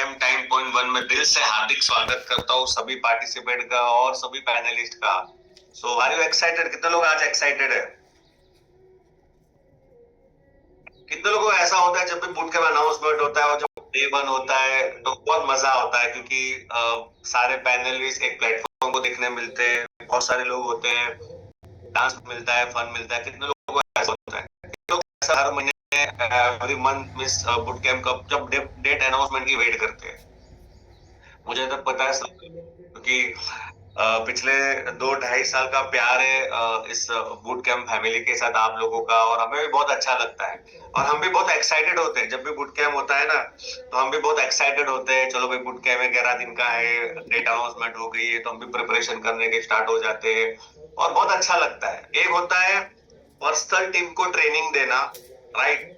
Camp time point one में दिल से हार्दिक स्वागत करता हूँ सभी पार्टिसिपेंट का और सभी पैनलिस्ट का। सो आर यू एक्साइटेड? कितने लोग आज एक्साइटेड है? कितने लोगों को ऐसा होता है जब भी बूट कैम्प अनाउंसमेंट होता है और जब डे वन होता है तो बहुत मजा होता है, क्योंकि सारे पैनलिस्ट एक प्लेटफॉर्म को देखने मिलते हैं, बहुत सारे लोग होते हैं, डांस मिलता है, फन मिलता है। कितने लोगों को ऐसा होता है? लोग ऐसा हर महीने every month miss boot camp कब जब डेट अनाउंसमेंट की वेट करते हैं। मुझे तो पता है सब, क्योंकि पिछले 2-2.5 साल का प्यार है इस बूट कैम्प फैमिली के साथ आप लोगों का, और हमें भी बहुत अच्छा लगता है और हम भी बहुत एक्साइटेड होते हैं जब भी बूट कैम्प होता है ना। तो हम भी बहुत एक्साइटेड होते हैं, चलो भाई बूट कैम्प 11 दिन का है, डेट अनाउंसमेंट हो गई है, तो हम भी प्रिपरेशन करने के स्टार्ट हो जाते हैं और बहुत अच्छा लगता है। एक होता है पर्सनल टीम को ट्रेनिंग देना, राइट?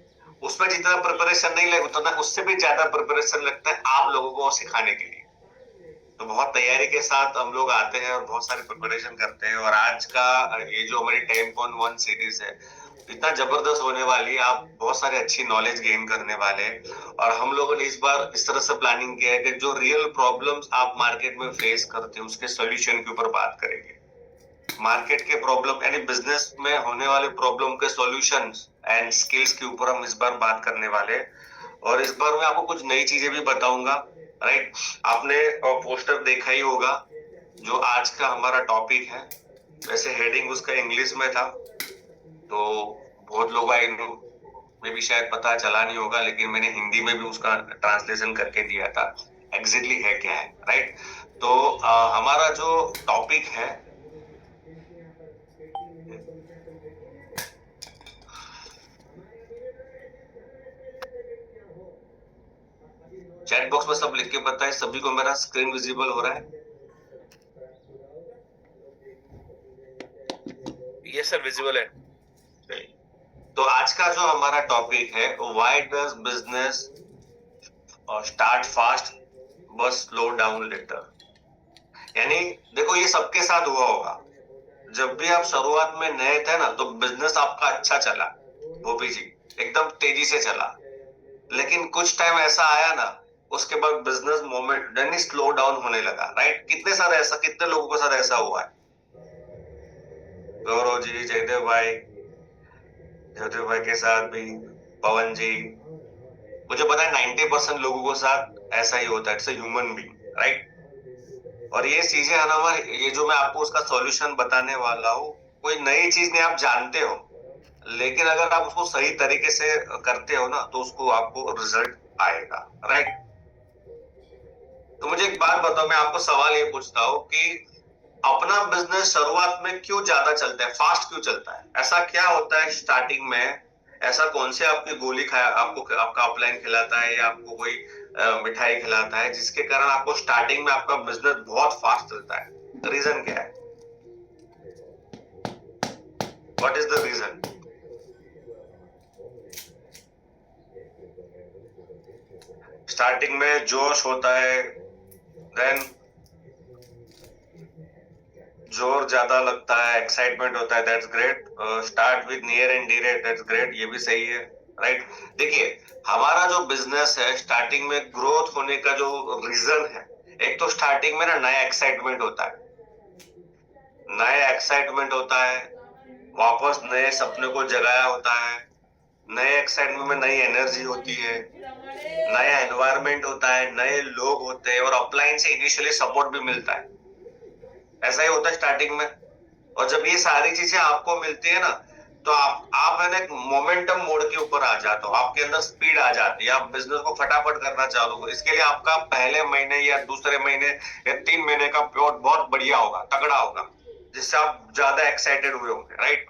उसमें जितना प्रिपरेशन नहीं लगता उतना उससे भी ज्यादा प्रिपरेशन लगता है आप लोगों को सिखाने के लिए। तो बहुत तैयारी के साथ हम लोग आते हैं और बहुत सारी प्रिपरेशन करते हैं। और आज का ये जो हमारी 10.1 सीरीज है इतना जबरदस्त होने वाली है, आप बहुत सारी अच्छी नॉलेज गेन करने वाले हैं। और हम लोगों ने इस बार इस तरह से प्लानिंग किया है कि जो रियल प्रॉब्लम्स आप मार्केट में फेस करते हैं उसके सोल्यूशन के ऊपर बात करेंगे। मार्केट के प्रॉब्लम यानी बिजनेस में होने वाले प्रॉब्लम के सॉल्यूशंस एंड स्किल्स के ऊपर हम इस बार बात करने वाले हैं। और इस बार मैं आपको कुछ नई चीजें भी बताऊंगा, राइट? आपने पोस्टर देखा ही होगा जो आज का हमारा टॉपिक है। वैसे हेडिंग उसका इंग्लिश में था तो बहुत लोग आए में भी शायद पता चला नहीं होगा, लेकिन मैंने हिंदी में भी उसका ट्रांसलेशन करके दिया था एग्जैक्टली है क्या है, राइट? तो हमारा जो टॉपिक है चैट बॉक्स में सब लिख के बताए सभी को मेरा स्क्रीन विजिबल हो रहा है? यस सर, विजिबल है। तो आज का जो हमारा टॉपिक है, why does business start fast but slow down later. यानी देखो ये सबके साथ हुआ होगा, जब भी आप शुरुआत में नए थे ना तो बिजनेस आपका अच्छा चला, गोपी जी, एकदम तेजी से चला। लेकिन कुछ टाइम ऐसा आया ना उसके बाद बिजनेस मोमेंट यानी स्लो डाउन होने लगा, राइट? कितने लोगों के साथ ऐसा हुआ है? गौरव जी, जयदेव भाई के साथ भी, पवन जी, मुझे पता है 90% लोगों के साथ ऐसा ही होता है। It's human being, right? और ये चीजें है ना, ये जो मैं आपको उसका सॉल्यूशन बताने वाला हूँ, कोई नई चीज नहीं, आप जानते हो, लेकिन अगर आप उसको सही तरीके से करते हो ना तो उसको आपको रिजल्ट आएगा, राइट? तो मुझे एक बात बताओ, मैं आपको सवाल ये पूछता हूँ कि अपना बिजनेस शुरुआत में क्यों ज्यादा चलता है, फास्ट क्यों चलता है? ऐसा क्या होता है स्टार्टिंग में? ऐसा कौन से आपकी गोली खाया आपको, आपका अपलाइन खिलाता है या आपको कोई मिठाई खिलाता है जिसके कारण आपको स्टार्टिंग में आपका बिजनेस बहुत फास्ट चलता है? रीजन क्या है? What is the reason? Starting में जोश होता है, देन जोर ज्यादा लगता है, एक्साइटमेंट होता है, that's great. Start with near and dear, that's great, ये भी सही है, राइट? देखिए हमारा जो बिजनेस है स्टार्टिंग में ग्रोथ होने का जो रीजन है, एक तो स्टार्टिंग में ना नया एक्साइटमेंट होता है, वापस नए सपने को जगाया होता है, नए एक्साइटमेंट में नई एनर्जी होती है, नया एनवायरनमेंट होता है, नए लोग होते हैं और अपलाइन से इनिशियली सपोर्ट भी मिलता है। ऐसा ही होता है स्टार्टिंग में। और जब ये सारी चीजें आपको मिलती है ना तो आप है ना एक मोमेंटम मोड के ऊपर आ जाते हो, आपके अंदर स्पीड आ जाती है, आप बिजनेस को फटाफट करना चालू करो। इसके लिए आपका पहले महीने या दूसरे महीने या 3 महीने का प्लॉट बहुत बढ़िया होगा, तगड़ा होगा, जिससे आप ज्यादा एक्साइटेड हुए होंगे, राइट?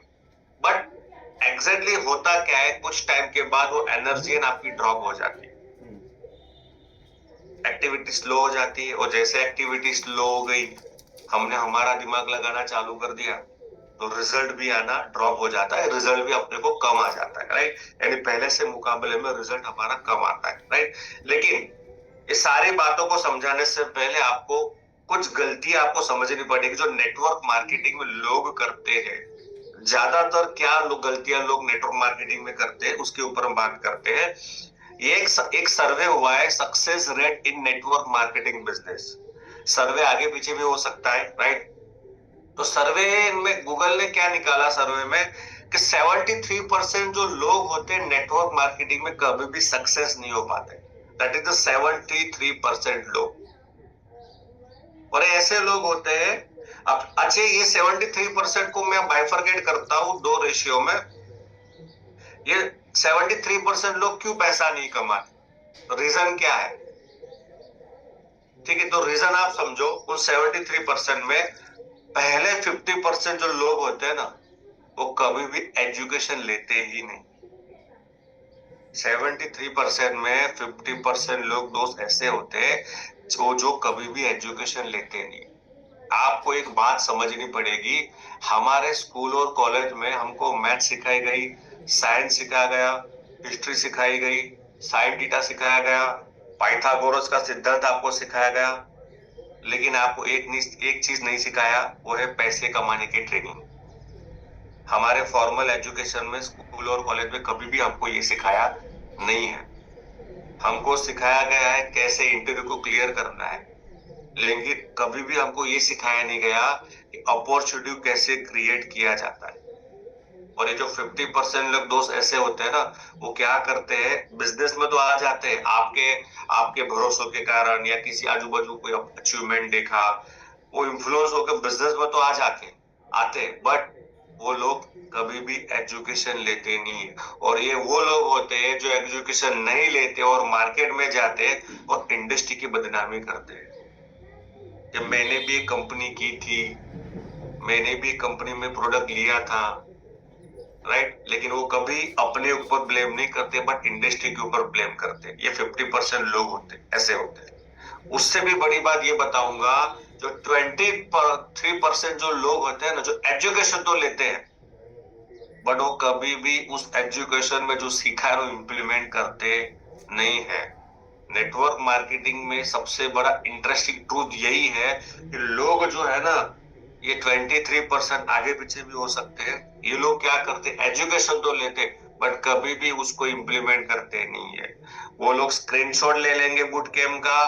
बट एग्जैक्टली होता क्या है, कुछ टाइम के बाद वो एनर्जी आपकी ड्रॉप हो जाती है, एक्टिविटी स्लो हो जाती है। और जैसे एक्टिविटी स्लो हो गई, हमने हमारा दिमाग लगाना चालू कर दिया तो रिजल्ट भी आना ड्रॉप हो जाता है, रिजल्ट भी अपने को कम आ जाता है, राइट? यानी पहले से मुकाबले में रिजल्ट हमारा कम आता है, राइट? लेकिन इस सारी बातों को समझाने से पहले आपको कुछ गलतियां आपको समझनी पड़ेगी जो नेटवर्क मार्केटिंग में लोग करते हैं। ज्यादातर क्या लोग गलतियां लोग नेटवर्क मार्केटिंग में करते हैं उसके ऊपर हम बात करते हैं। ये एक सर्वे हुआ है, success rate in network marketing business. Survey आगे पीछे भी हो सकता है, राइट? तो सर्वे में गूगल ने क्या निकाला सर्वे में कि 73% जो लोग होते हैं नेटवर्क मार्केटिंग में कभी भी सक्सेस नहीं हो पाते। दैट इज द 73% लोग। और ऐसे लोग होते हैं। अब अच्छे, ये 73% को मैं बाइफरकेट करता हूं 2 रेशियो में। ये 73% लोग क्यों पैसा नहीं कमाते, रीजन क्या है? ठीक है, तो रीजन आप समझो। उन 73% में पहले 50% जो लोग होते हैं ना, वो कभी भी एजुकेशन लेते ही नहीं। 73% में 50% लोग दोस्त ऐसे होते हैं जो कभी भी एजुकेशन लेते नहीं। आपको एक बात समझनी पड़ेगी, हमारे स्कूल और कॉलेज में हमको मैथ सिखाई गई, साइंस सिखाया गया, हिस्ट्री सिखाई गई, साइन थीटा सिखाया गया, पाइथागोरस का सिद्धांत आपको सिखाया गया, लेकिन आपको एक चीज नहीं सिखाया, वो है पैसे कमाने की ट्रेनिंग। हमारे फॉर्मल एजुकेशन में स्कूल और कॉलेज में कभी भी हमको ये सिखाया नहीं है। हमको सिखाया गया है कैसे इंटरव्यू को क्लियर करना है, लेकिन कभी भी हमको ये सिखाया नहीं गया कि अपॉर्चुनिटी कैसे क्रिएट किया जाता है। और ये जो 50% लोग दोस्त ऐसे होते हैं ना, वो क्या करते हैं, बिजनेस में तो आ जाते हैं आपके भरोसों के कारण, या किसी आजू बाजू कोई अचीवमेंट देखा, वो इन्फ्लुएंस होकर बिजनेस में तो आते, बट वो लोग कभी भी एजुकेशन लेते नहीं है। और ये वो लोग होते हैं जो एजुकेशन नहीं लेते और मार्केट में जाते और इंडस्ट्री की बदनामी करते हैं कि मैंने भी एक कंपनी की थी, मैंने भी कंपनी में प्रोडक्ट लिया था, राइट? लेकिन वो कभी अपने ऊपर ब्लेम नहीं करते, बट इंडस्ट्री के ऊपर ब्लेम करते। ये 50% लोग होते, ऐसे होते। उससे भी बड़ी बात ये बताऊंगा, जो 23% जो लोग होते हैं ना, जो एजुकेशन तो लेते हैं, बट वो कभी भी उस एजुकेशन में जो सीखा है वो इम्प्लीमेंट करते नहीं है। नेटवर्क मार्केटिंग में सबसे बड़ा इंटरेस्टिंग ट्रूथ यही है कि लोग जो है ना, ये 23% आगे पीछे भी हो सकते हैं, ये लोग क्या करते, एजुकेशन तो लेते बट कभी भी उसको इम्प्लीमेंट करते नहीं है। वो लोग स्क्रीनशॉट ले लेंगे बूट कैम्प का,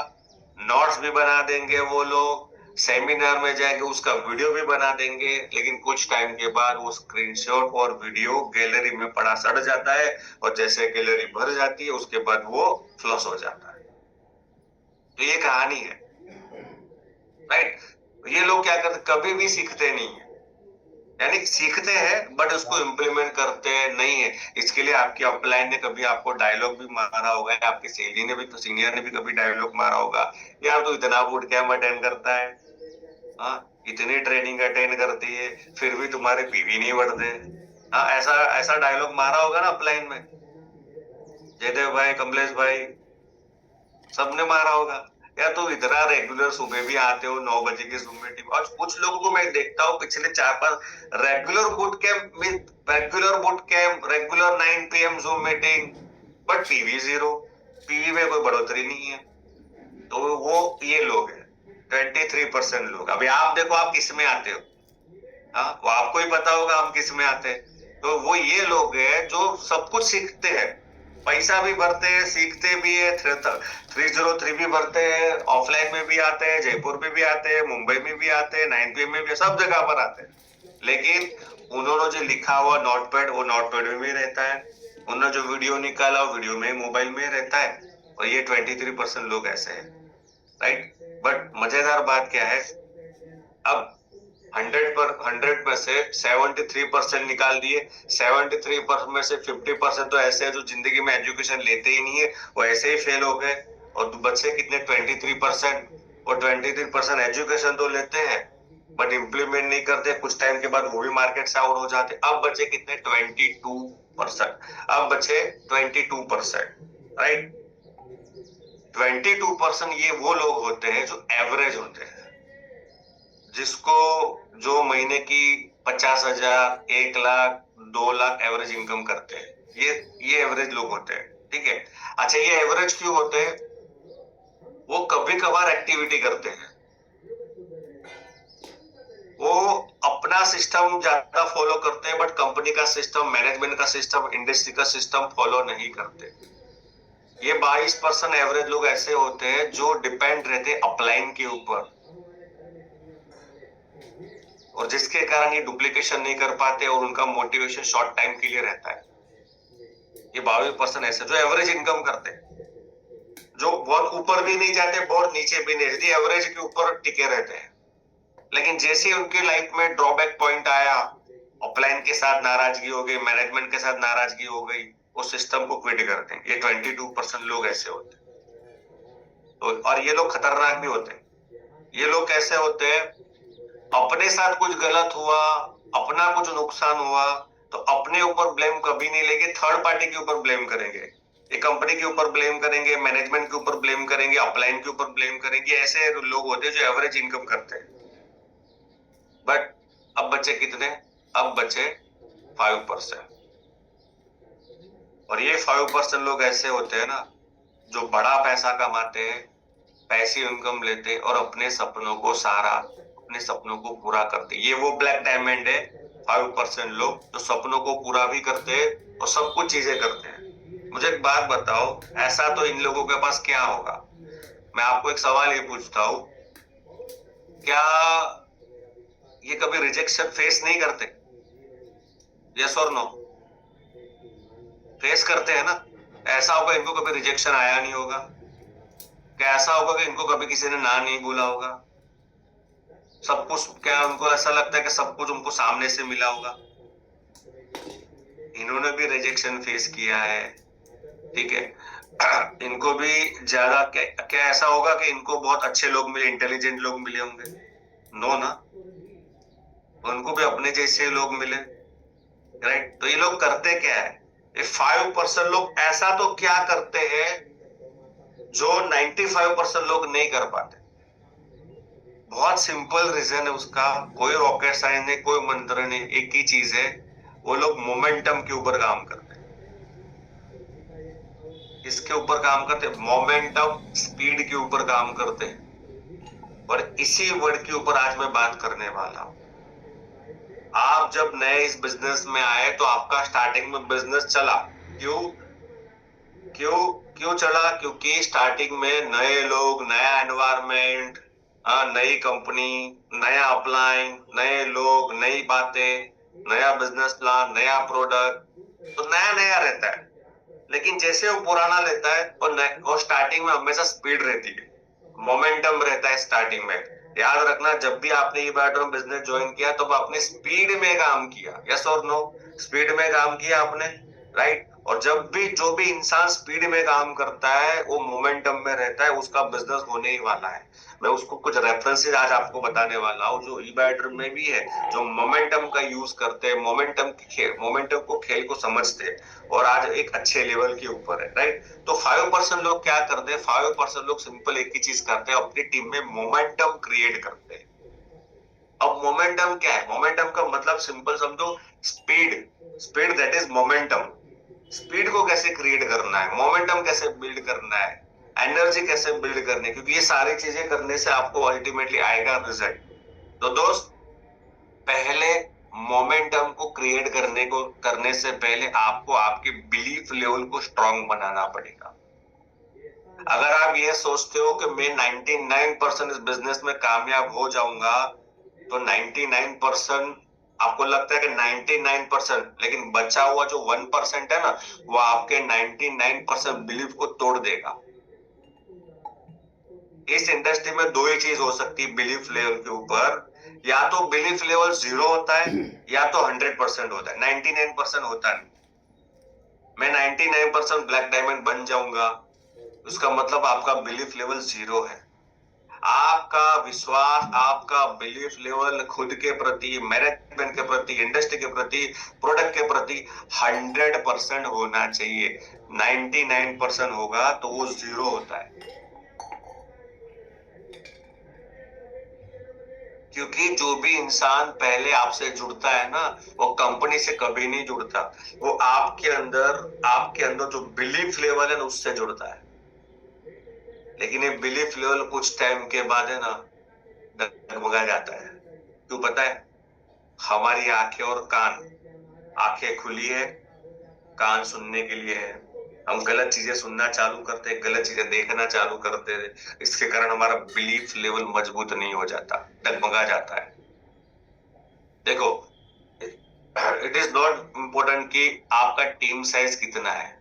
नोट्स भी बना देंगे, वो लोग सेमिनार में जाएंगे उसका वीडियो भी बना देंगे, लेकिन कुछ टाइम के बाद वो स्क्रीनशॉट और वीडियो गैलरी में पड़ा सड़ जाता है, और जैसे गैलरी भर जाती है उसके बाद वो फ्लॉस हो जाता है। तो ये कहानी है, राइट? ये लोग क्या करते, कभी भी सीखते नहीं है, यानी सीखते हैं बट उसको इम्प्लीमेंट करते नहीं है। इसके लिए आपकी अपलाइन ने कभी आपको डायलॉग भी मारा होगा, आपके सीनियर ने भी कभी डायलॉग मारा होगा, यार तो इतना बूट कैंप अटेंड करता है, हाँ, इतनी ट्रेनिंग अटेंड करती है, फिर भी तुम्हारे पीवी नहीं बढ़ते। हाँ, ऐसा डायलॉग मारा होगा ना अपलाइन में, जयदेव भाई, कमलेश भाई, सबने मारा होगा। या तो इतना रेगुलर सुबह भी आते हो 9 बजे की जूम मीटिंग, और कुछ लोगों को मैं देखता हूँ पिछले 4-5 regular boot camp, regular 9 PM zoom meeting, but PV 0, PV में कोई बढ़ोतरी नहीं है। तो वो ये लोग हैं 23% लोग। अभी आप देखो आप किस में आते हो, हाँ, वो आपको ही पता होगा हम किस में आते हैं। तो वो ये लोग हैं जो सब कुछ सीखते हैं, पैसा भी भरते हैं, सीखते भी है, 303 भी भरते हैं, ऑफलाइन में भी आते हैं, जयपुर में भी आते हैं, मुंबई में भी आते हैं, 9PM में भी, सब जगह पर आते हैं, लेकिन उन्होंने जो लिखा हुआ नोटपैड, वो नोटपैड में भी रहता है, उन्होंने जो वीडियो निकाला वो वीडियो में मोबाइल में रहता है। और ये 23% लोग ऐसे हैं, राइट? बट मजेदार बात क्या है, अब 100 में से 73% निकाल दिए, 73% में से 50% तो ऐसे हैं जो जिंदगी में एजुकेशन लेते ही नहीं है, वो ऐसे ही फेल हो गए। और बच्चे कितने, 23%, और 23% एजुकेशन तो लेते हैं बट इम्प्लीमेंट नहीं करते, कुछ टाइम के बाद वो भी मार्केट से आउट हो जाते। अब बचे कितने, 22%। अब बचे 22%, राइट? 22% ये वो लोग होते हैं जो एवरेज होते हैं, जिसको जो महीने की 50,000, 1 लाख, 2 लाख एवरेज इनकम करते हैं, ये एवरेज लोग होते हैं, ठीक है? अच्छा, ये एवरेज क्यों होते हैं? वो कभी कभार एक्टिविटी करते हैं, वो अपना सिस्टम ज्यादा फॉलो करते हैं, बट कंपनी का सिस्टम, मैनेजमेंट का सिस्टम, इंडस्ट्री का सिस्टम फॉलो नहीं करते। ये 22% एवरेज लोग ऐसे होते हैं जो डिपेंड रहते हैं अपलाइन के ऊपर, और जिसके कारण ये डुप्लीकेशन नहीं कर पाते और उनका मोटिवेशन शॉर्ट टाइम के लिए रहता है। ये 22% ऐसे जो एवरेज इनकम करते हैं, जो बहुत ऊपर भी नहीं जाते, बहुत नीचे भी नहीं, यदि एवरेज के ऊपर टिके रहते हैं। लेकिन जैसे उनकी लाइफ में ड्रॉबैक पॉइंट आया, अपलाइन के साथ नाराजगी हो गई, मैनेजमेंट के साथ नाराजगी हो गई, वो सिस्टम को क्विट करते हैं। ये 22% लोग ऐसे होते हैं। तो और ये लोग खतरनाक भी होते हैं। ये लोग कैसे होते हैं, अपने साथ कुछ गलत हुआ, अपना कुछ नुकसान हुआ तो अपने ऊपर ब्लेम कभी नहीं लेंगे, थर्ड पार्टी के ऊपर ब्लेम करेंगे। एक कंपनी के ऊपर ब्लेम करेंगे, मैनेजमेंट के ऊपर ब्लेम करेंगे, अपलाइन के ऊपर ब्लेम करेंगे। ऐसे लोग होते हैं जो एवरेज इनकम करते हैं। बट अब बचे कितने, अब बचे 5%। और ये 5% लोग ऐसे होते हैं ना जो बड़ा पैसा कमाते हैं, पैसे इनकम लेते और अपने सपनों को सारा, अपने सपनों को पूरा करते। ये वो ब्लैक डायमंड है, 5% लोग जो सपनों को पूरा भी करते हैं और सब कुछ चीजें करते हैं। मुझे एक बात बताओ, ऐसा तो इन लोगों के पास क्या होगा? मैं आपको एक सवाल ये पूछता हूँ, क्या ये कभी रिजेक्शन फेस नहीं करते? यस और नो? फेस करते हैं ना। ऐसा होगा इनको कभी रिजेक्शन आया नहीं होगा? क्या ऐसा होगा कि इनको कभी किसी ने ना नहीं बोला होगा? सब कुछ, क्या उनको ऐसा लगता है कि सब कुछ उनको सामने से मिला होगा? इन्होंने भी रिजेक्शन फेस किया है, ठीक है। इनको भी ज्यादा क्या ऐसा होगा कि इनको बहुत अच्छे लोग मिले, इंटेलिजेंट लोग मिले होंगे? नो ना, उनको भी अपने जैसे लोग मिले, राइट। तो ये लोग करते क्या है, ये 5% लोग ऐसा तो क्या करते हैं जो 95% लोग नहीं कर पाते? बहुत सिंपल रीजन है उसका, कोई रॉकेट साइंस नहीं, कोई मंत्र नहीं, एक ही चीज है, वो लोग मोमेंटम के ऊपर काम करते हैं। इसके ऊपर काम करते हैं, मोमेंटम, स्पीड के ऊपर काम करते हैं। और इसी वर्ड के ऊपर आज मैं बात करने वाला हूं। आप जब नए इस बिजनेस में आए तो आपका स्टार्टिंग में बिजनेस चला, क्यों क्यों क्यों चला? क्योंकि स्टार्टिंग में नए लोग, नया एनवायरमेंट, नई कंपनी, नया अपलाइन, नए लोग, नई बातें, नया बिजनेस प्लान, नया प्रोडक्ट, तो नया नया रहता है। लेकिन जैसे वो पुराना लेता है और स्टार्टिंग में हमेशा स्पीड रहती है, मोमेंटम रहता है स्टार्टिंग में। याद रखना, जब भी आपने ये बैटर्न बिजनेस ज्वाइन किया तो आपने स्पीड में काम किया, यस और नो? स्पीड में काम किया आपने, राइट। और जब भी जो भी इंसान स्पीड में काम करता है वो मोमेंटम में रहता है, उसका बिजनेस होने ही वाला है। मैं उसको कुछ रेफरेंसेस आज आपको बताने वाला हूँ जो ई बैटर्न में भी है, जो मोमेंटम का यूज करते हैं, मोमेंटम को खेल को समझते हैं और आज एक अच्छे लेवल के ऊपर है, राइट। तो 5% लोग क्या करते हैं, 5% लोग सिंपल एक ही चीज करते हैं, अपनी टीम में मोमेंटम क्रिएट करते हैं। अब मोमेंटम क्या है? मोमेंटम का मतलब सिंपल समझो, speed. Speed that is momentum. Speed को कैसे क्रिएट करना है, मोमेंटम कैसे बिल्ड करना है, एनर्जी कैसे बिल्ड करनी है, क्योंकि ये सारी चीजें करने से आपको अल्टीमेटली आएगा रिजल्ट। तो दोस्त, पहले मोमेंटम को क्रिएट करने से पहले आपको आपके बिलीफ लेवल को स्ट्रांग बनाना पड़ेगा। अगर आप ये सोचते हो कि मैं 99% इस बिजनेस में कामयाब हो जाऊंगा, तो 99% आपको लगता है कि 99%, लेकिन बचा हुआ जो 1% है ना, वो आपके 99% बिलीफ को तोड़ देगा। इस इंडस्ट्री में दो ही चीज हो सकती है बिलीफ लेवल के ऊपर, या तो बिलीफ लेवल 0 होता है या तो 100% होता है, 99% होता नहीं। मैं 99% ब्लैक डायमंड बन जाऊंगा, उसका मतलब आपका बिलीफ लेवल 0 है। आपका विश्वास, आपका बिलीफ लेवल खुद के प्रति, मैनेजमेंट के प्रति, इंडस्ट्री के प्रति, प्रोडक्ट के प्रति 100% होना चाहिए। 99% होगा तो वो 0 होता है। क्योंकि जो भी इंसान पहले आपसे जुड़ता है ना, वो कंपनी से कभी नहीं जुड़ता, वो आपके अंदर जो बिलीफ लेवल है ना, उससे जुड़ता है। लेकिन ये बिलीफ लेवल कुछ टाइम के बाद है ना, डगमगा जाता है। क्यों पता है? हमारी आंखें और कान, आंखें खुली है, कान सुनने के लिए है, हम गलत चीजें सुनना चालू करते, गलत चीजें देखना चालू करते, इसके कारण हमारा बिलीफ लेवल मजबूत नहीं हो जाता, डगमगा जाता है। देखो, इट इज नॉट इम्पोर्टेंट कि आपका टीम साइज कितना है।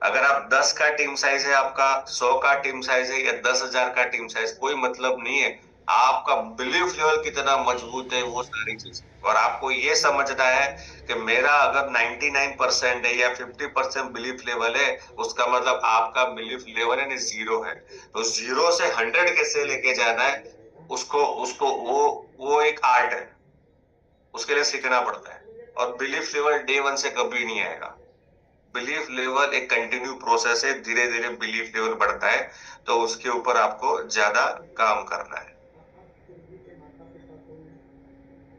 अगर आप 10 का टीम साइज है आपका, 100 का टीम साइज है या 10,000 का टीम साइज, कोई मतलब नहीं है। आपका बिलीफ लेवल कितना मजबूत है, वो सारी चीज। और आपको ये समझना है कि मेरा अगर 99% है या 50% बिलीफ लेवल है, उसका मतलब आपका बिलीफ लेवल है जीरो है। तो जीरो से 100 कैसे लेके जाना है, उसको उसको वो एक आर्ट है, उसके लिए सीखना पड़ता है। और बिलीफ लेवल डे वन से कभी नहीं आएगा। बिलीफ लेवल एक कंटिन्यू प्रोसेस है, धीरे धीरे बिलीफ लेवल बढ़ता है, तो उसके ऊपर आपको ज्यादा काम करना है।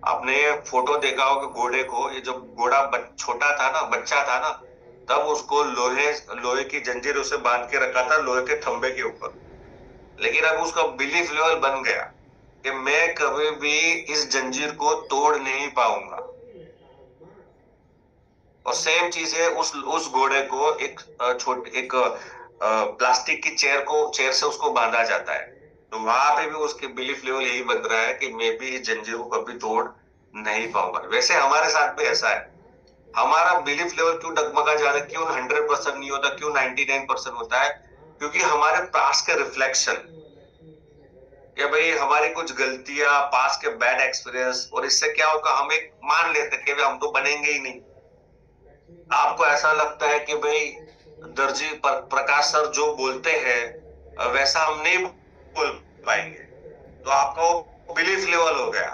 आपने ये फोटो देखा होगा घोड़े को, ये जब घोड़ा छोटा था ना, बच्चा था ना, तब उसको लोहे लोहे की जंजीर उसे बांध के रखा था, लोहे के खंबे के ऊपर। लेकिन अब उसका बिलीफ लेवल बन गया कि मैं कभी भी इस जंजीर को तोड़ नहीं पाऊंगा। और सेम चीज है, उस घोड़े को एक प्लास्टिक की चेयर से उसको बांधा जाता है। तो वहां पे भी उसके बिलीफ लेवल यही बन रहा है कि मैं भी इस जंजीर को कभी तोड़ नहीं पाऊंगा। वैसे हमारे साथ भी ऐसा है। हमारा बिलीफ लेवल क्यों डगमगा जा रहा है, क्यों 100% नहीं होता, क्यों 99% होता है? क्योंकि हमारे पास के रिफ्लेक्शन, या भाई हमारी कुछ गलतियां, पास के बैड एक्सपीरियंस, और इससे क्या होगा, हम एक मान लेते हैं कि हम तो बनेंगे ही नहीं। आपको ऐसा लगता है कि भाई दर्जी प्रकाश सर जो बोलते हैं वैसा हम नहीं बोल पाएंगे, तो आपका वो बिलीफ लेवल हो गया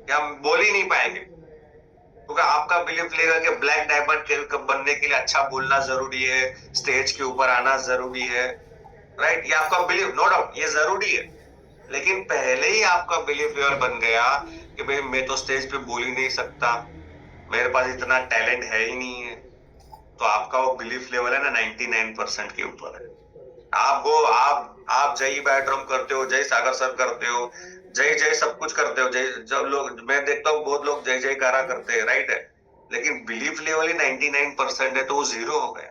कि हम बोल ही नहीं पाएंगे। क्योंकि आपका बिलीफ लेवल के ब्लैक डायमंड बनने के लिए अच्छा बोलना जरूरी है, स्टेज के ऊपर आना जरूरी है, राइट? ये आपका बिलीफ, नो डाउट ये जरूरी है। लेकिन पहले ही आपका बिलीफ लेवल बन गया कि भाई मैं तो स्टेज पे बोल ही नहीं सकता, मेरे पास इतना टैलेंट है ही नहीं है, तो आपका वो बिलीफ लेवल है ना 99% के ऊपर है। आप वो आप जय बैटरम करते हो, जय सागर सर करते हो, जय जय सब कुछ करते हो, जय जब लोग, मैं देखता हूँ बहुत लोग जय जयकारा करते हैं, राइट है। लेकिन बिलीफ लेवल ही 99% है, तो वो जीरो हो गया।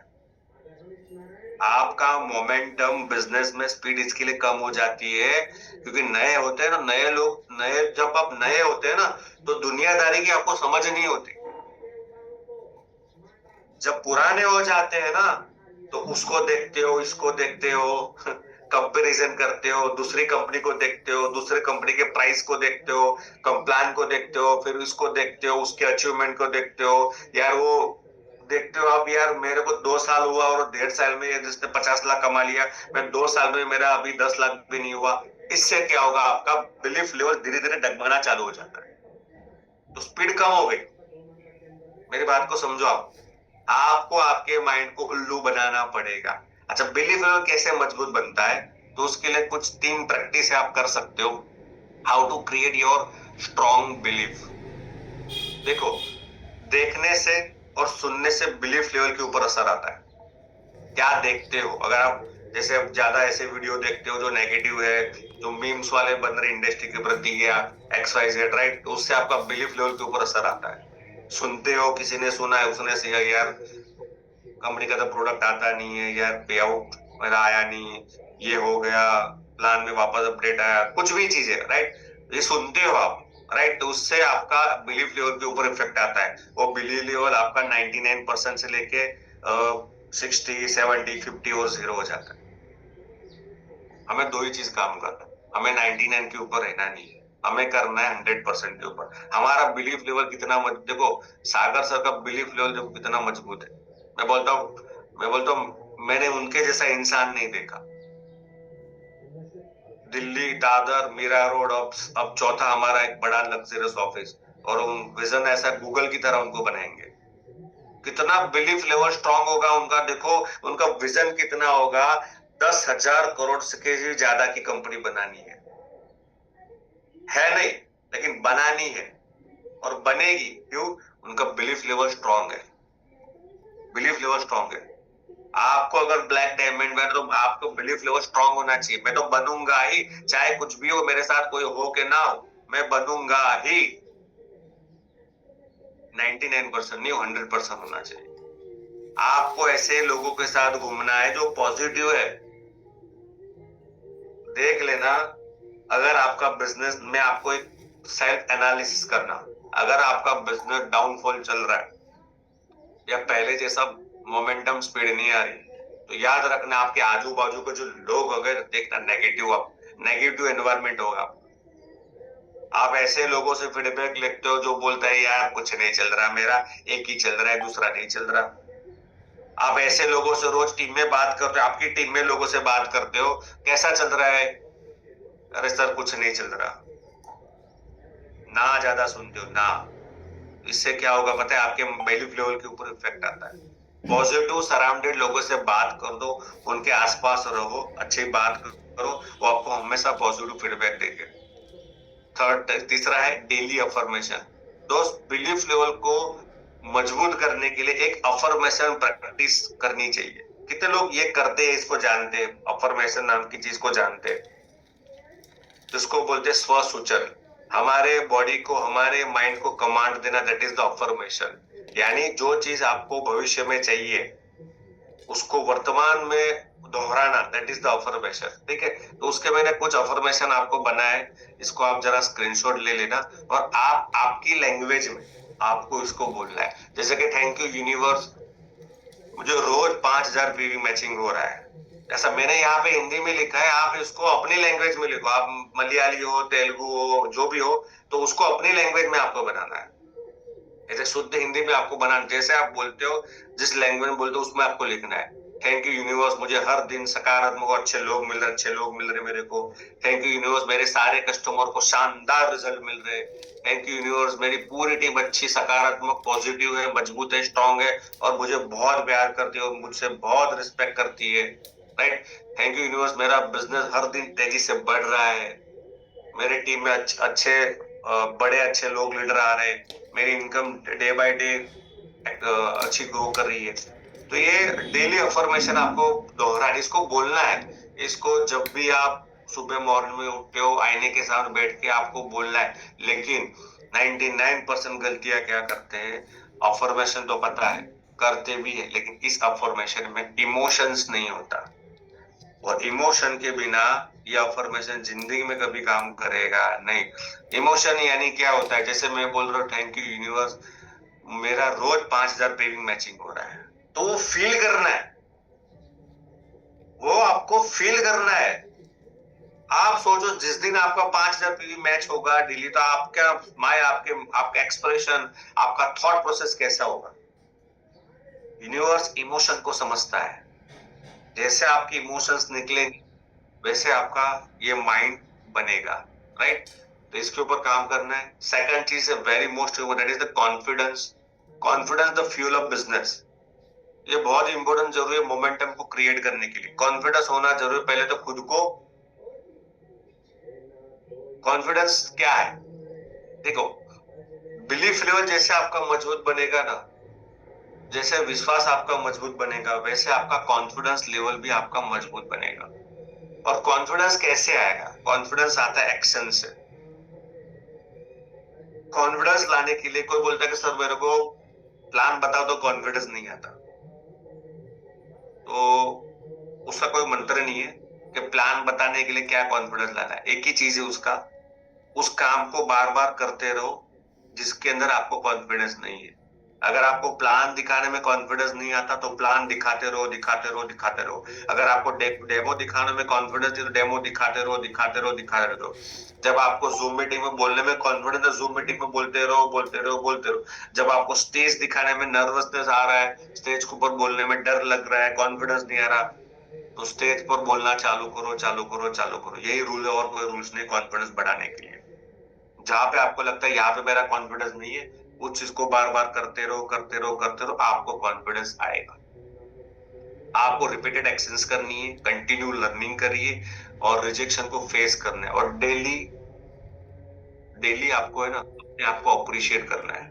आपका मोमेंटम बिजनेस में स्पीड इसके लिए कम हो जाती है क्योंकि नए होते हैं ना, नए लोग, जब आप नए होते हैं ना, तो दुनियादारी की आपको समझ नहीं होती। जब पुराने हो जाते हैं ना, तो उसको देखते हो, इसको देखते हो, कंपैरिजन करते हो, दूसरी कंपनी को देखते हो, दूसरे कंपनी के प्राइस को देखते हो, कंप्लान को देखते हो, फिर उसको देखते हो, उसके अचीवमेंट को देखते हो। यार वो देखते हो आप, यार मेरे को 2 साल हुआ और 1.5 साल में जिसने 50 लाख कमा लिया, मैं 2 साल में मेरा अभी 10 लाख भी नहीं हुआ। इससे क्या होगा, आपका बिलीफ लेवल धीरे धीरे डगमगाना चालू हो जाता है, तो स्पीड कम हो गई। मेरी बात को समझो आप। आपको आपके माइंड को उल्लू बनाना पड़ेगा। अच्छा, बिलीफ लेवल कैसे मजबूत बनता है? तो उसके लिए कुछ 3 प्रैक्टिस आप कर सकते हो। How to create your strong belief. देखो, देखने से और सुनने से बिलीफ लेवल के ऊपर असर आता है। क्या देखते हो? अगर आप जैसे अब ज्यादा ऐसे वीडियो देखते हो जो नेगेटिव है, जो मीम्स वाले बन रहे इंडस्ट्री के प्रति या XYZ, राइट, तो उससे आपका बिलीफ लेवल के ऊपर असर आता है। सुनते हो, किसी ने सुना है, उसने से यार कंपनी का तो प्रोडक्ट आता नहीं है, यार पे आउट मेरा आया नहीं, ये हो गया, प्लान में वापस अपडेट आया, कुछ भी चीजें, राइट, ये सुनते हो आप, राइट, तो उससे आपका बिलीफ लेवल के ऊपर इफेक्ट आता है। वो बिलीफ लेवल आपका 99% से लेके 60, 70, 50 और 0 हो जाता है। हमें 2 ही चीज काम करना है, हमें 99 के ऊपर रहना नहीं है, हमें करना है 100% के ऊपर। हमारा बिलीफ लेवल कितना देखो, सागर सर का बिलीफ लेवल देखो कितना मजबूत है। मैं बोलता हूँ मैंने उनके जैसा इंसान नहीं देखा। दिल्ली, दादर, मीरा रोड, अब चौथा हमारा एक बड़ा लग्जरियस ऑफिस, और विजन ऐसा गूगल की तरह उनको बनाएंगे। कितना बिलीफ लेवल स्ट्रांग होगा उनका, देखो उनका विजन कितना होगा। 10,000 करोड़ से भी ज्यादा की कंपनी बनानी है नहीं, लेकिन बनानी है और बनेगी। क्यों? उनका बिलीफ लेवल स्ट्रांग है। बिलीफ लेवल स्ट्रांग है। आपको अगर ब्लैक डायमंड में, तो आपको बिलीफ लेवल स्ट्रांग होना चाहिए। मैं तो बनूंगा ही, चाहे कुछ भी हो मेरे साथ, कोई हो के ना हो, मैं बनूंगा ही। 99% नहीं, 100% होना चाहिए। आपको ऐसे लोगों के साथ घूमना है जो पॉजिटिव है। देख लेना, अगर आपका बिजनेस में आपको एक सेल्फ एनालिसिस करना, अगर आपका बिजनेस डाउनफॉल चल रहा है या पहले जैसा मोमेंटम स्पीड नहीं आ रही, तो याद रखना आपके आजू बाजू के जो लोग अगर देखना नेगेटिव एनवायरमेंट होगा। आप ऐसे लोगों से फीडबैक लेते हो जो बोलता है यार कुछ नहीं चल रहा, मेरा एक ही चल रहा है, दूसरा नहीं चल रहा। आप ऐसे लोगों से रोज टीम में बात करते हो, आपकी टीम में लोगों से बात करते हो, कैसा चल रहा है, अरे सर कुछ नहीं चल रहा, ना ज्यादा सुनते हो ना। इससे क्या होगा पता है, आपके बिलीफ लेवल के ऊपर इफेक्ट आता है। पॉजिटिव सराउंडेड लोगों से बात कर दो, उनके आसपास रहो, अच्छी बात करो, वो आपको हमेशा पॉजिटिव फीडबैक देंगे। तीसरा है डेली अफर्मेशन। दोस्त, बिलीफ लेवल को मजबूत करने के लिए एक अफर्मेशन प्रैक्टिस करनी चाहिए। कितने लोग ये करते हैं, इसको जानते हैं, अफर्मेशन नाम की चीज को जानते हैं, जिसको बोलते हैं स्व सूचन। हमारे बॉडी को, हमारे माइंड को कमांड देना, दैट इज द अफर्मेशन। यानी जो चीज आपको भविष्य में चाहिए उसको वर्तमान में दोहराना, दैट इज द अफर्मेशन। ठीक है, तो उसके मैंने कुछ अफर्मेशन आपको बनाए, इसको आप जरा स्क्रीनशॉट ले लेना और आप आपकी लैंग्वेज में आपको इसको बोलना है। जैसे कि थैंक यू यूनिवर्स, मुझे रोज 5,000 पीवी मैचिंग हो रहा है। ऐसा मैंने यहाँ पे हिंदी में लिखा है, आप इसको अपनी लैंग्वेज में लिखो। आप मलयाली हो, तेलुगु हो, जो भी हो, तो उसको अपनी लैंग्वेज में आपको बनाना है। ऐसे शुद्ध हिंदी में आपको बनाना, जैसे आप बोलते हो, जिस लैंग्वेज में बोलते हो उसमें आपको लिखना है। थैंक यू यूनिवर्स, मुझे हर दिन सकारात्मक और अच्छे लोग मिल रहे मेरे को। थैंक यू यूनिवर्स, मेरे सारे कस्टमर को शानदार रिजल्ट मिल रहे। थैंक यू यूनिवर्स, मेरी पूरी टीम अच्छी, सकारात्मक, पॉजिटिव है, मजबूत है, स्ट्रांग है और मुझे बहुत प्यार करती है और मुझसे बहुत रिस्पेक्ट करती है। राइट। थैंक यू यूनिवर्स, मेरा बिजनेस हर दिन तेजी से बढ़ रहा है, मेरी टीम में अच्छे बड़े अच्छे लोग लीडर आ रहे हैं, मेरी इनकम डे बाय डे अच्छी ग्रो कर रही है। तो ये डेली अफर्मेशन आपको दोहराना, इसको बोलना है। इसको जब भी आप सुबह मॉर्निंग में उठते हो, आईने के साथ बैठ के आपको बोलना है। लेकिन 99% गलतियां क्या करते हैं, अफर्मेशन तो पता है, करते भी है, लेकिन इस अफर्मेशन में इमोशंस नहीं होता, और इमोशन के बिना ये अफर्मेशन जिंदगी में कभी काम करेगा नहीं। इमोशन यानी क्या होता है, जैसे मैं बोल रहा हूँ थैंक यू यूनिवर्स, मेरा रोज 5,000 पेविंग मैचिंग हो रहा है, तो वो फील करना है, वो आपको फील करना है। आप सोचो जिस दिन आपका 5,000 पीवी मैच होगा डेली, तो आपका आपका एक्सप्रेशन, आपका थॉट प्रोसेस कैसा होगा। यूनिवर्स इमोशन को समझता है, जैसे आपके इमोशंस निकलेंगे वैसे आपका ये माइंड बनेगा। राइट। तो इसके ऊपर काम करना है। सेकंड चीज है very most important, that is the confidence. Confidence the fuel of business. ये बहुत इंपॉर्टेंट जरूरी है मोमेंटम को क्रिएट करने के लिए। कॉन्फिडेंस होना जरूरी, पहले तो खुद को। कॉन्फिडेंस क्या है, देखो, बिलीफ लेवल जैसे आपका मजबूत बनेगा ना, जैसे विश्वास आपका मजबूत बनेगा, वैसे आपका कॉन्फिडेंस लेवल भी आपका मजबूत बनेगा। और कॉन्फिडेंस कैसे आएगा, कॉन्फिडेंस आता है एक्शन से। कॉन्फिडेंस लाने के लिए कोई बोलता है कि सर मेरे को प्लान बताओ, तो कॉन्फिडेंस नहीं आता। तो उसका कोई मंत्र नहीं है कि प्लान बताने के लिए क्या कॉन्फिडेंस लाना है। एक ही चीज है उसका, उस काम को बार बार करते रहो जिसके अंदर आपको कॉन्फिडेंस नहीं है। अगर आपको प्लान दिखाने में कॉन्फिडेंस नहीं आता तो प्लान दिखाते रहो, दिखाते रहो, दिखाते रहो। अगर आपको डेमो दिखाने में कॉन्फिडेंस नहीं तो डेमो दिखाते रहो, दिखाते रहो, दिखाते रहो। जब आपको जूम मीटिंग में बोलने में कॉन्फिडेंस है, जूम मीटिंग में बोलते रहो, बोलते रहो, बोलते रहो। जब आपको स्टेज दिखाने में नर्वसनेस आ रहा है, स्टेज के ऊपर बोलने में डर लग रहा है, कॉन्फिडेंस नहीं आ रहा, तो स्टेज पर बोलना चालू करो, चालू करो, चालू करो। यही रूल है और कोई रूल्स नहीं कॉन्फिडेंस बढ़ाने के लिए। जहां पे आपको लगता है यहाँ पे मेरा कॉन्फिडेंस नहीं है, उस चीज को बार बार करते रहो, करते रहो, करते रहो, आपको कॉन्फिडेंस आएगा। आपको रिपीटेड एक्शंस करनी है, कंटिन्यू लर्निंग करिए और रिजेक्शन को फेस करना है। और डेली डेली आपको है ना अपने आप को अप्रिशिएट करना है।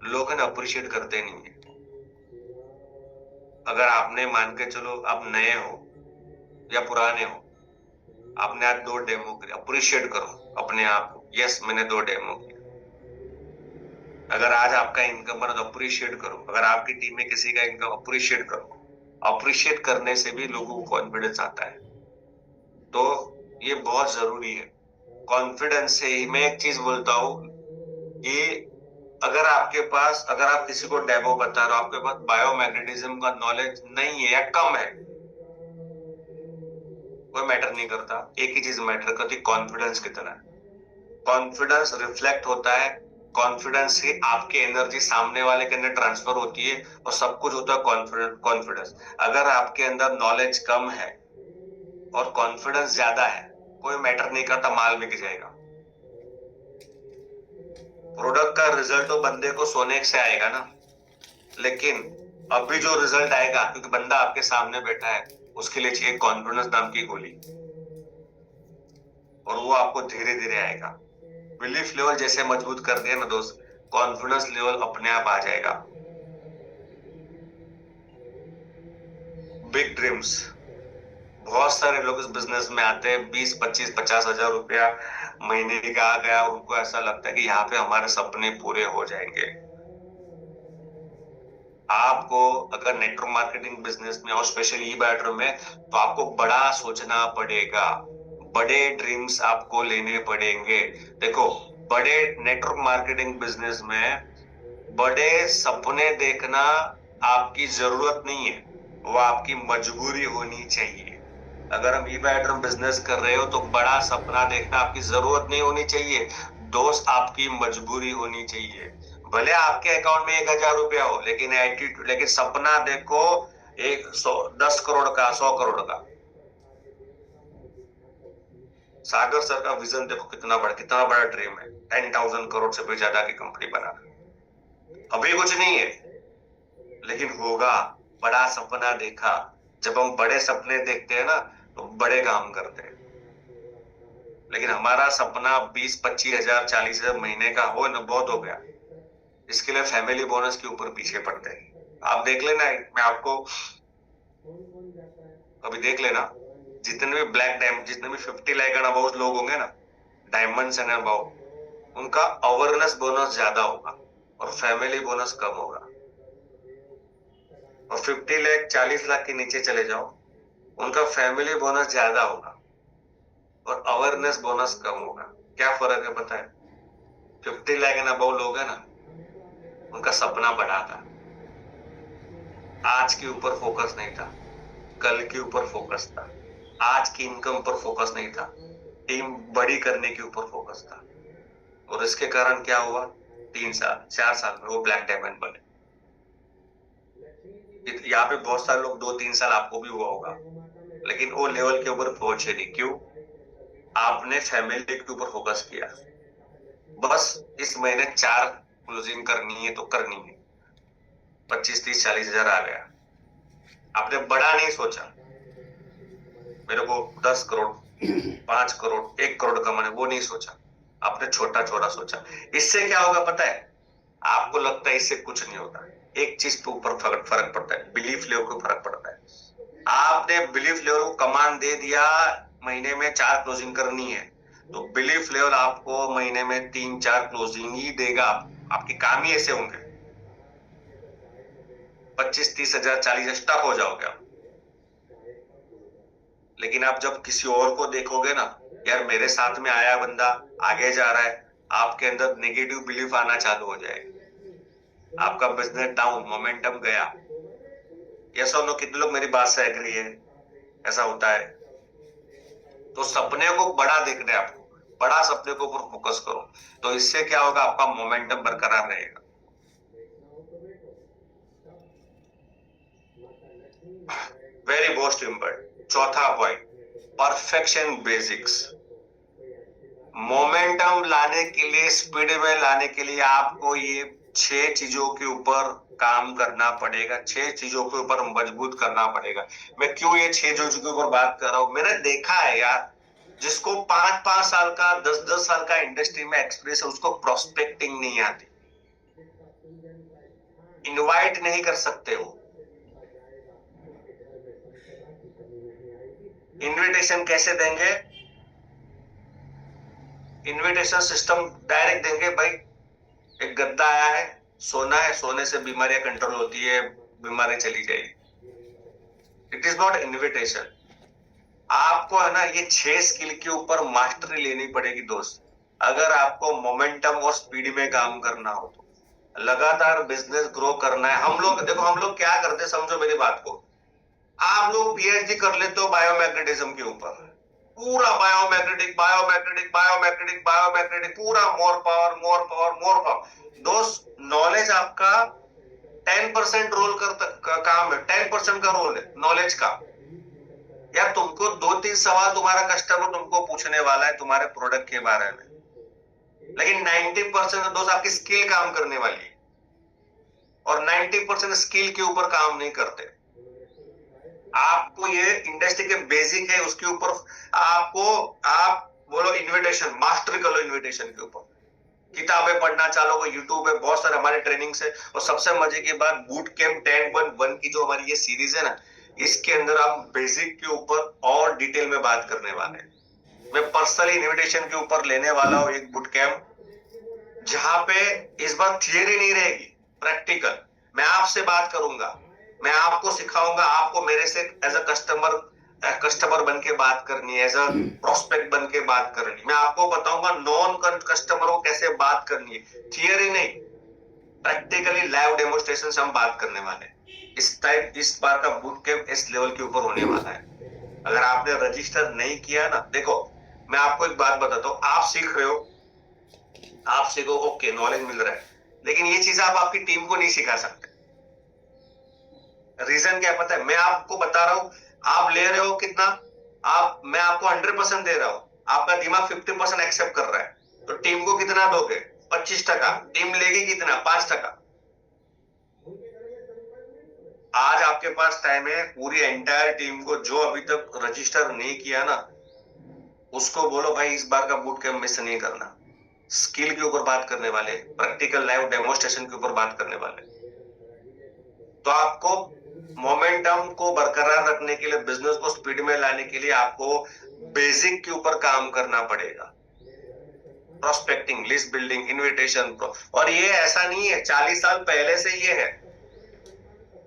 लोग है ना अप्रिशिएट करते नहीं है। अगर आपने मान के चलो आप नए हो या पुराने हो, आपने आज 2 डेमो किए, अप्रिशिएट करो अपने आप को। यस, मैंने 2 डेमो किए। अगर आज आपका इनकम बना तो अप्रिशिएट करो, अगर आपकी टीम में किसी का इनकम अप्रिशिएट करो, अप्रिशिएट करने से भी लोगों को कॉन्फिडेंस आता है। तो ये बहुत जरूरी है। कॉन्फिडेंस से ही मैं एक चीज बोलता हूँ कि अगर आप किसी को डेमो बता रहे हो, आपके पास बायोमैग्नेटिज्म का नॉलेज नहीं है या कम है, कोई मैटर नहीं करता। एक ही चीज मैटर करती, कॉन्फिडेंस कितना है। कॉन्फिडेंस रिफ्लेक्ट होता है, कॉन्फिडेंस से आपकी एनर्जी सामने वाले के अंदर ट्रांसफर होती है और सब कुछ होता है कॉन्फिडेंस। अगर आपके अंदर नॉलेज कम है और कॉन्फिडेंस ज्यादा है, कोई मैटर नहीं करता, माल बिक जाएगा। प्रोडक्ट का रिजल्ट तो बंदे को सोने से आएगा ना, लेकिन अभी जो रिजल्ट आएगा, क्योंकि बंदा आपके सामने बैठा है, उसके लिए चाहिए कॉन्फिडेंस नाम की गोली, और वो आपको धीरे धीरे आएगा। बिलीफ लेवल जैसे मजबूत कर दिया ना दोस्त, कॉन्फिडेंस लेवल अपने आप आ जाएगा। बिग ड्रीम्स, बहुत सारे लोग इस बिजनेस में आते हैं, 20, 25, 50 हजार रुपया महीने का आ गया, उनको ऐसा लगता है कि यहाँ पे हमारे सपने पूरे हो जाएंगे। आपको अगर नेटवर्क मार्केटिंग बिजनेस में और स्पेशली ई बैटर में, तो आपको बड़ा सोचना पड़ेगा, बड़े ड्रीम्स आपको लेने पड़ेंगे। देखो, बड़े नेटवर्क मार्केटिंग बिजनेस में बड़े सपने देखना आपकी जरूरत नहीं है, वो आपकी मजबूरी होनी चाहिए। अगर हम ई बैटर बिजनेस कर रहे हो तो बड़ा सपना देखना आपकी जरूरत नहीं होनी चाहिए दोस्त, आपकी मजबूरी होनी चाहिए। भले आपके अकाउंट में 1,000 रुपया हो, लेकिन एटीट्यूड, लेकिन सपना देखो 10 करोड़ का, 100 करोड़ का। सागर सर का विजन देखो, कितना बड़ा ड्रीम है, 10,000 करोड़ से भी ज्यादा की कंपनी बनाना। अभी कुछ नहीं है, लेकिन होगा। बड़ा सपना देखा। जब हम बड़े सपने देखते हैं ना, तो बड़े काम करते हैं। लेकिन हमारा सपना 20, 25 हजार, 40 हजार महीने का हो ना, बहुत हो गया। इसके लिए फैमिली बोनस के ऊपर पीछे पड़ते हैं। आप देख लेना, मैं आपको अभी देख लेना, जितने भी 50 लाख एंड अबाउट लोग होंगे ना, डायमंड्स एंड अबाउट, उनका अवेयरनेस बोनस ज्यादा होगा और फैमिली बोनस कम होगा। और 50 लाख, 40 लाख के नीचे चले जाओ, उनका फैमिली बोनस ज्यादा होगा और अवेयरनेस बोनस कम होगा। क्या फर्क है पता है? 50 लाख एंड अबाउट लोग है ना, उनका सपना बड़ा था, आज के ऊपर फोकस नहीं था, कल के ऊपर फोकस था। आज की इनकम पर फोकस नहीं था, टीम बड़ी करने के ऊपर फोकस था। और इसके कारण क्या हुआ, 3 साल 4 साल में वो ब्लैक डायमंड बने। यहाँ पे बहुत सारे लोग 2-3 साल, आपको भी हुआ होगा, लेकिन वो लेवल के ऊपर पहुंचे नहीं। क्यों? आपने फैमिली के ऊपर फोकस किया। बस इस महीने 4 क्लोजिंग करनी है तो करनी है, 25, 30, 40 हजार आ गया। आपने बड़ा नहीं सोचा, मेरे को 10 करोड़, 5 करोड़, 1 करोड़ कमाने, वो नहीं सोचा। आपने छोटा छोटा सोचा। इससे क्या होगा पता है? आपको लगता है इससे कुछ नहीं होता। एक चीज के ऊपर फर्क पड़ता है, बिलीफ लेवल को फर्क पड़ता है। आपने बिलीफ लेवल को कमांड दे दिया, महीने में 4 क्लोजिंग करनी है, तो बिलीफ लेवल आपको महीने में 3-4 क्लोजिंग ही देगा। आपके काम ही ऐसे होंगे। 25, 30 हजार, 40 स्टक हो जाओगे आप। लेकिन आप जब किसी और को देखोगे ना, यार मेरे साथ में आया बंदा आगे जा रहा है, आपके अंदर नेगेटिव बिलीफ आना चालू हो जाएगा। आपका बिजनेस डाउन, मोमेंटम गया। ऐसा लो, कितने लोग मेरी बात से एग्री है? ऐसा होता है। तो सपने को बड़ा देखना है आपको, बड़ा सपने के ऊपर फोकस करो, तो इससे क्या होगा, आपका मोमेंटम बरकरार रहेगा। वेरी मोस्ट इम्पोर्टेंट चौथा पॉइंट, परफेक्शन बेसिक्स। मोमेंटम लाने के लिए, स्पीड में लाने के लिए आपको ये 6 चीजों के ऊपर काम करना पड़ेगा, 6 चीजों के ऊपर मजबूत करना पड़ेगा। मैं क्यों ये 6 चीजों के ऊपर बात कर रहा हूं? मैंने देखा है यार, जिसको 5-5 साल का, 10-10 साल का इंडस्ट्री में एक्सपीरियंस है, उसको प्रोस्पेक्टिंग नहीं आती, इनवाइट नहीं कर सकते हो। इनविटेशन कैसे देंगे? इनविटेशन सिस्टम डायरेक्ट देंगे भाई, एक गद्दा आया है, सोना है, सोने से बीमारियां कंट्रोल होती है, बीमारी चली जाएगी। It is not invitation. आपको है ना ये 6 स्किल के ऊपर मास्टरी लेनी पड़ेगी दोस्त, अगर आपको मोमेंटम और स्पीड में काम करना हो तो। लगातार बिजनेस ग्रो करना है। हम लोग देखो, हम लोग क्या करते हैं, समझो मेरी बात को। आप लोग पीएचडी कर लेते हो बायोमैग्नेटिज्म के ऊपर, पूरा बायोमैग्नेटिक बायोमैग्नेटिक बायोमैग्नेटिक बायोमैग्नेटिक, पूरा more power more power more power. दोस्त, नॉलेज आपका 10% रोल का काम है, 10% का रोल है नॉलेज का। यार तुमको 2-3 सवाल तुम्हारा कस्टमर तुमको पूछने वाला है तुम्हारे प्रोडक्ट के बारे में, लेकिन 90% दोस्त आपकी स्किल काम करने वाली है, और 90% स्किल के ऊपर काम नहीं करते। आपको ये इंडस्ट्री के बेसिक है, उसके ऊपर आपको, आप बोलो इन्विटेशन, मास्टरी कर लो इन्विटेशन के ऊपर। किताबें पढ़ना चालो, को यूट्यूब पे बहुत सारे हमारे ट्रेनिंग्स है। और सबसे मजे की बात, बूट कैंप 10.1 की जो हमारी ये सीरीज है ना, इसके अंदर हम बेसिक के ऊपर और डिटेल में बात करने वाले हैं। मैं पर्सनली इन्विटेशन के ऊपर लेने वाला हूँ एक बूट कैंप, जहां पे इस बार थियरी नहीं रहेगी, प्रैक्टिकल। मैं आपसे बात करूंगा, मैं आपको सिखाऊंगा, आपको मेरे से एज अ कस्टमर बन के बात करनी है, एज अ प्रोस्पेक्ट बन के बात करनी। मैं आपको बताऊंगा नॉन कस्टमर को कैसे बात करनी है, थियरी नहीं, प्रैक्टिकली लाइव डेमोस्ट्रेशन से हम बात करने वाले हैं। इस बार का बूट कैंप इस लेवल के ऊपर होने वाला है। अगर आपने रजिस्टर नहीं किया ना, देखो मैं आपको एक बात बताता हूँ, आप सीख रहे हो, आप सीखो, ओके, नॉलेज मिल रहा है, लेकिन ये चीज आप आपकी टीम को नहीं सिखा सकते। रीजन क्या पता है? मैं आपको बता रहा हूं, आप ले रहे हो कितना, मैं आपको 100% दे रहा हूं, आपका दिमाग 50% एक्सेप्ट कर रहा है, तो टीम को कितना दोगे? 25%। टीम लेगी कितना? 5%। आज आपके पास टाइम है, पूरी एंटायर टीम को जो अभी तक रजिस्टर नहीं किया ना, उसको बोलो भाई इस बार का बूट कैंप मिस नहीं करना। स्किल के ऊपर बात करने वाले, प्रैक्टिकल लाइव डेमोस्ट्रेशन के ऊपर बात करने वाले। तो आपको मोमेंटम को बरकरार रखने के लिए, बिजनेस को स्पीड में लाने के लिए आपको बेसिक के ऊपर काम करना पड़ेगा। Prospecting, list building, invitation. और ये ऐसा नहीं है 40 साल पहले से ये है,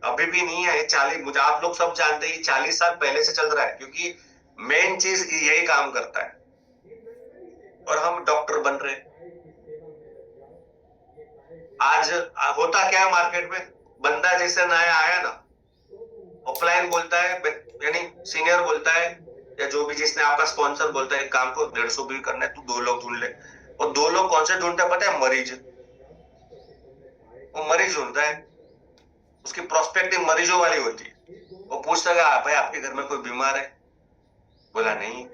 अभी भी नहीं है। 40, मुझे आप लोग सब जानते हैं 40 साल पहले से चल रहा है, क्योंकि मेन चीज यही काम करता है। और हम डॉक्टर बन रहे। आज होता क्या है मार्केट में, बंदा जैसे नया आया ना, ऑफलाइन बोलता है, यानी सीनियर बोलता है, या जो भी जिसने आपका स्पॉन्सर बोलता है, काम को 150 बिल करना है, तू 2 लोग ढूंढ ले। और 2 लोग कौन से ढूंढता है पता है? मरीज। वो मरीज ढूंढता है, उसकी प्रोस्पेक्टिव मरीजों वाली होती है। वो पूछता है भाई आपके घर में कोई बीमार है? बोला नहीं।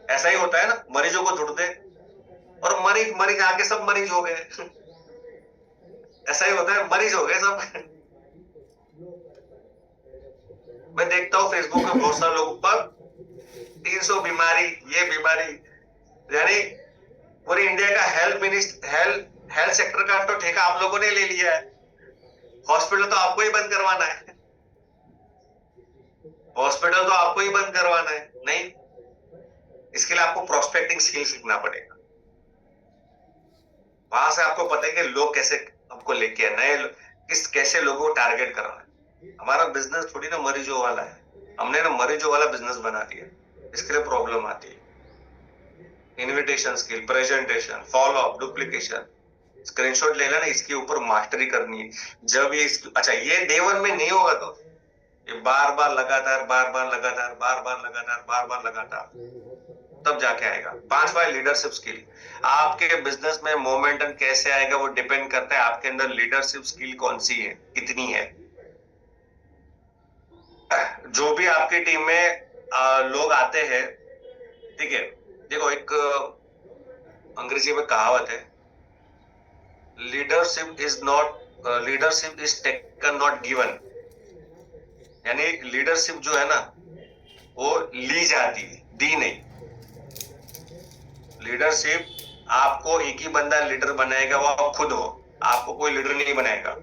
ऐसा ही होता है ना, मरीजों को ढूंढते, और मरीज मरीज आके सब मरीज हो गए। ऐसा ही होता है, मरीज हो गए सब। मैं देखता हूँ फेसबुक पे बहुत सारे लोगों पर 300 बीमारी, ये बीमारी, यानी पूरी इंडिया का हेल्थ सेक्टर का तो ठेका आप लोगों ने ले लिया है। हॉस्पिटल तो आपको ही बंद करवाना है, हॉस्पिटल तो आपको ही बंद करवाना है। नहीं, इसके लिए आपको प्रोस्पेक्टिंग स्किल सीखना पड़ेगा। वहां से आपको पता है कि लोग कैसे आपको लेके नए कैसे लोगों को टारगेट करना है। हमारा बिजनेस थोड़ी ना मरीजों वाला है, हमने ना मरीजों वाला बिजनेस बना दिया, इसके लिए प्रॉब्लम आती है। Invitation skill, presentation, follow up, duplication, screenshot लेना ना, इसके ऊपर मास्टरी करनी है। जब ये अच्छा, ये डे 1 में नहीं होगा, तो ये बार बार लगातार तब जाके आएगा। 5वां लीडरशिप स्किल। आपके बिजनेस में मोमेंटम कैसे आएगा वो डिपेंड करता है आपके अंदर लीडरशिप स्किल कौन सी है, कितनी है। जो भी आपकी टीम में लोग आते हैं, ठीक है, देखो एक अंग्रेजी में कहावत है, leadership is taken not given. यानी लीडरशिप जो है ना, वो ली जाती है, दी नहीं। लीडरशिप आपको एक ही बंदा लीडर बनाएगा, वो आप खुद हो, आपको कोई लीडर नहीं बनाएगा।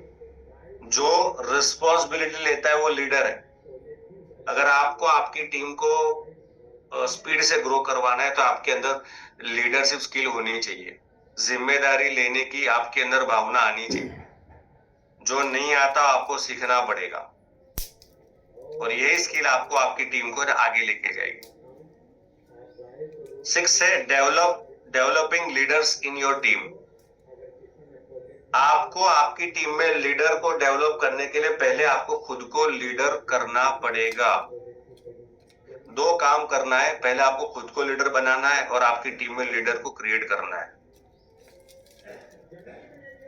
जो रिस्पॉन्सिबिलिटी लेता है वो लीडर है। अगर आपको आपकी टीम को स्पीड से ग्रो करवाना है, तो आपके अंदर लीडरशिप स्किल होनी चाहिए। जिम्मेदारी लेने की आपके अंदर भावना आनी चाहिए। जो नहीं आता आपको सीखना पड़ेगा, और यही स्किल आपको आपकी टीम को आगे लेके जाएगी। 6 है developing leaders in your team. आपको आपकी टीम में लीडर को डेवलप करने के लिए पहले आपको खुद को लीडर करना पड़ेगा। 2 काम करना है, पहले आपको खुद को लीडर बनाना है और आपकी टीम में लीडर को क्रिएट करना है।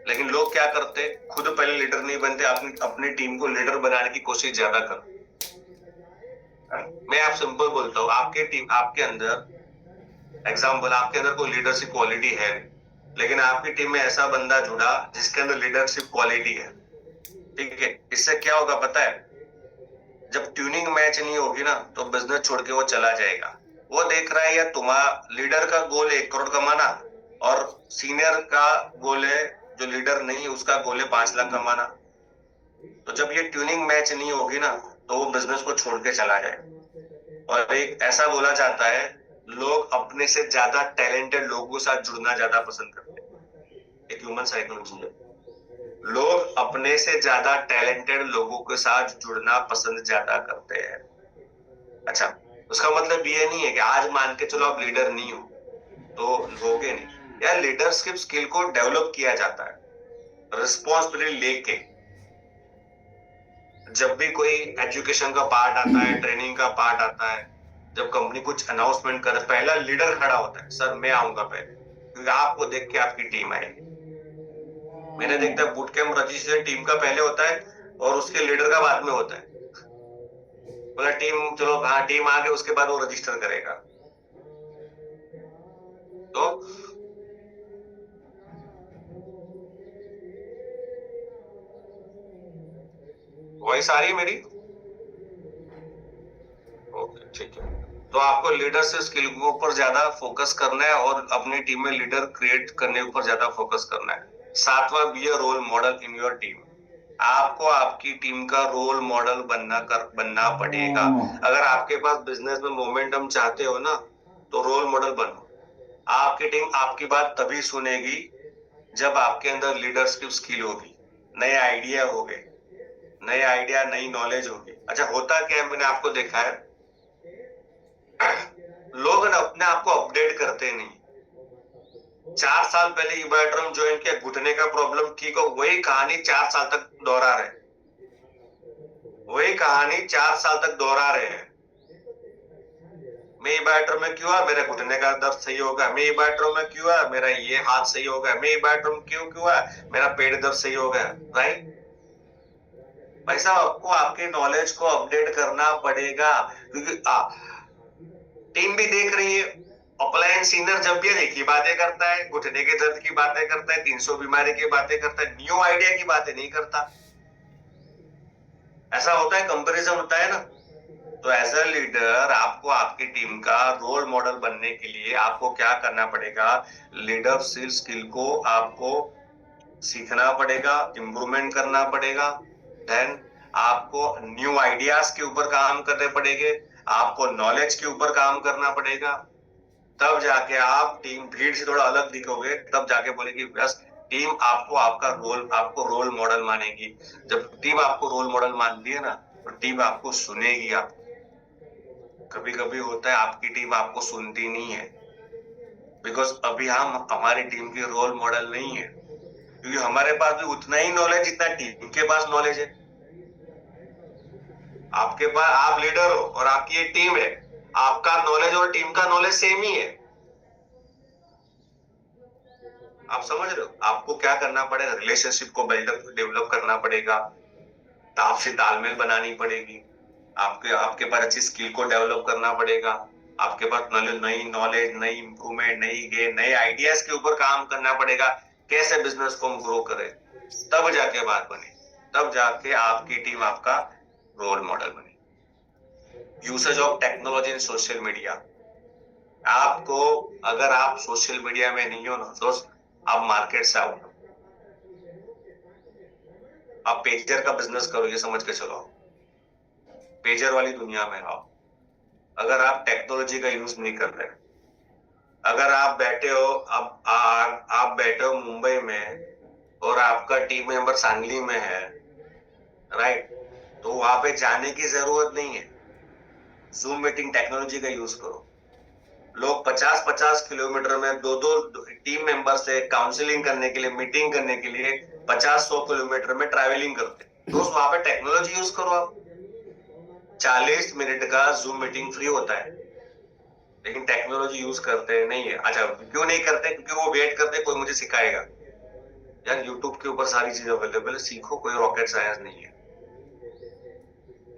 लेकिन लोग क्या करते, खुद पहले लीडर नहीं बनते, अपनी टीम को लीडर बनाने की कोशिश ज्यादा करते। मैं आप सिंपल बोलता हूँ, आपके अंदर एग्जाम्पल, आपके अंदर कोई लीडरशिप क्वालिटी है, लेकिन आपकी टीम में ऐसा बंदा जुड़ा जिसके अंदर लीडरशिप क्वालिटी है, ठीक है, इससे क्या होगा पता है? जब ट्यूनिंग मैच नहीं होगी ना, तो बिजनेस छोड़ के वो चला जाएगा। वो देख रहा है, या तुम्हारा लीडर का गोल है 1 करोड़ कमाना, और सीनियर का गोल है, जो लीडर नहीं उसका गोल है 5 लाख कमाना। तो जब ये ट्यूनिंग मैच नहीं होगी ना, तो वो बिजनेस को छोड़ के चला जाएगा। और एक ऐसा बोला जाता है, लोग अपने से ज्यादा टैलेंटेड लोगों के साथ जुड़ना ज्यादा पसंद करते हैं। एक ह्यूमन साइकोलॉजी है, लोग अपने से ज्यादा टैलेंटेड लोगों के साथ जुड़ना पसंद ज्यादा करते हैं। अच्छा, उसका मतलब ये नहीं है कि आज मान के चलो आप लीडर नहीं हो तो होगे नहीं, यार लीडरशिप स्किल को डेवलप किया जाता है रिस्पॉन्सिबिलिटी लेके। जब भी कोई एजुकेशन का पार्ट आता है, ट्रेनिंग का पार्ट आता है, जब कंपनी कुछ अनाउंसमेंट करे, पहला लीडर खड़ा होता है, सर मैं आऊंगा पहले, क्योंकि आपको देख के आपकी टीम आएगी। मैंने देखता है बूट कैंप रजिस्ट्रेशन टीम का पहले होता है और उसके लीडर का बाद में होता है। बोला टीम, चलो हाँ टीम आ गई, उसके बाद वो रजिस्टर करेगा। तो वॉइस आ रही है मेरी? ओके, ठीक है। तो आपको लीडरशिप स्किल के ऊपर ज्यादा फोकस करना है और अपनी टीम में लीडर क्रिएट करने के ऊपर ज्यादा फोकस करना है। 7वां, be a role model in your team. आपको आपकी टीम का रोल मॉडल बनना पड़ेगा। अगर आपके पास बिजनेस में मोमेंटम चाहते हो ना, तो रोल मॉडल बनो। आपकी टीम आपकी बात तभी सुनेगी जब आपके अंदर लीडरशिप स्किल होगी, नए आइडिया होंगे, नई नॉलेज होगी। अच्छा, होता क्या है, मैंने आपको देखा है, लोग ना अपने आप को अपडेट करते नहीं। 4 साल पहले इबाट्रम ज्वाइन किया, घुटने का प्रॉब्लम ठीक हो, वही कहानी 4 साल तक दोहरा रहे, वही कहानी 4 साल तक दोहरा रहे हैं। मैं इबाट्रम में क्यों हुआ, मेरे घुटने का दर्द सही होगा। मैं इबाट्रम में क्यों हुआ, मेरा ये हाथ सही होगा। मैं इबाट्रम क्यों हुआ, मेरा पेट दर्द सही होगा। राइट भाई साहब, आपको आपके नॉलेज को अपडेट करना पड़ेगा, क्योंकि टीम भी देख रही है। अपलायन सीनियर जब भी एक ही बातें करता है, घुटने के दर्द की बातें करता है, 300 बीमारी की बातें करता है, न्यू आइडिया की बातें नहीं करता। ऐसा होता है, कंपैरिजन होता है ना। तो एज अ लीडर आपको आपकी टीम का रोल मॉडल बनने के लिए आपको क्या करना पड़ेगा, लीडरशिप स्किल को आपको सीखना पड़ेगा, इंप्रूवमेंट करना पड़ेगा। देन आपको न्यू आइडियाज के ऊपर काम करने पड़ेंगे, आपको नॉलेज के ऊपर काम करना पड़ेगा। तब जाके आप टीम भीड़ से थोड़ा अलग दिखोगे, तब जाके बोलेगी बस टीम आपको रोल मॉडल मानेगी। जब टीम आपको रोल मॉडल मानती है ना, तो टीम आपको सुनेगी। आपको कभी कभी होता है आपकी टीम आपको सुनती नहीं है, बिकॉज अभी हम हमारी टीम के रोल मॉडल नहीं है, क्योंकि हमारे पास भी उतना ही नॉलेज जितना टीम के पास नॉलेज है। आपके पास, आप लीडर हो और आपकी एक टीम है, आपका नॉलेज और टीम का नॉलेज सेम ही है। आप समझ रहे हो? आपको क्या करना पड़ेगा, रिलेशनशिप को डेवलप करना पड़ेगा, आपसे तालमेल बनानी पड़ेगी, आपके पास अच्छी स्किल को डेवलप करना पड़ेगा, आपके पास नई नॉलेज, नई इंप्रूवमेंट, नए आइडियाज के ऊपर काम करना पड़ेगा, कैसे बिजनेस को हम ग्रो करें। तब जाके बात बने, तब जाके आपकी टीम आपका रोल मॉडल बने। Usage of technology in social media. आपको, अगर आप सोशल मीडिया में नहीं हो ना दोस्त, आप मार्केट से आओ, आप पेजर का बिजनेस करो, ये समझ के चलो, पेजर वाली दुनिया में आओ। अगर आप टेक्नोलॉजी का यूज नहीं कर रहे, अगर आप बैठे हो, अब आप बैठे हो मुंबई में और आपका टीम मेंबर सांगली में है, राइट, तो वहां पे जाने की जरूरत नहीं है। जूम मीटिंग टेक्नोलॉजी का यूज करो। लोग 50-50 किलोमीटर में दो दो टीम मेंबर से काउंसलिंग करने के लिए, मीटिंग करने के लिए 50-100 किलोमीटर में ट्रैवलिंग करते, तो वहां पे टेक्नोलॉजी यूज करो आप। 40 मिनट का जूम मीटिंग फ्री होता है, लेकिन टेक्नोलॉजी यूज करते नहीं है। अच्छा, क्यों नहीं करते? क्योंकि वो वेट करते कोई मुझे सिखाएगा। यार यूट्यूब के ऊपर सारी चीज अवेलेबल है, सीखो, कोई रॉकेट साइंस नहीं है।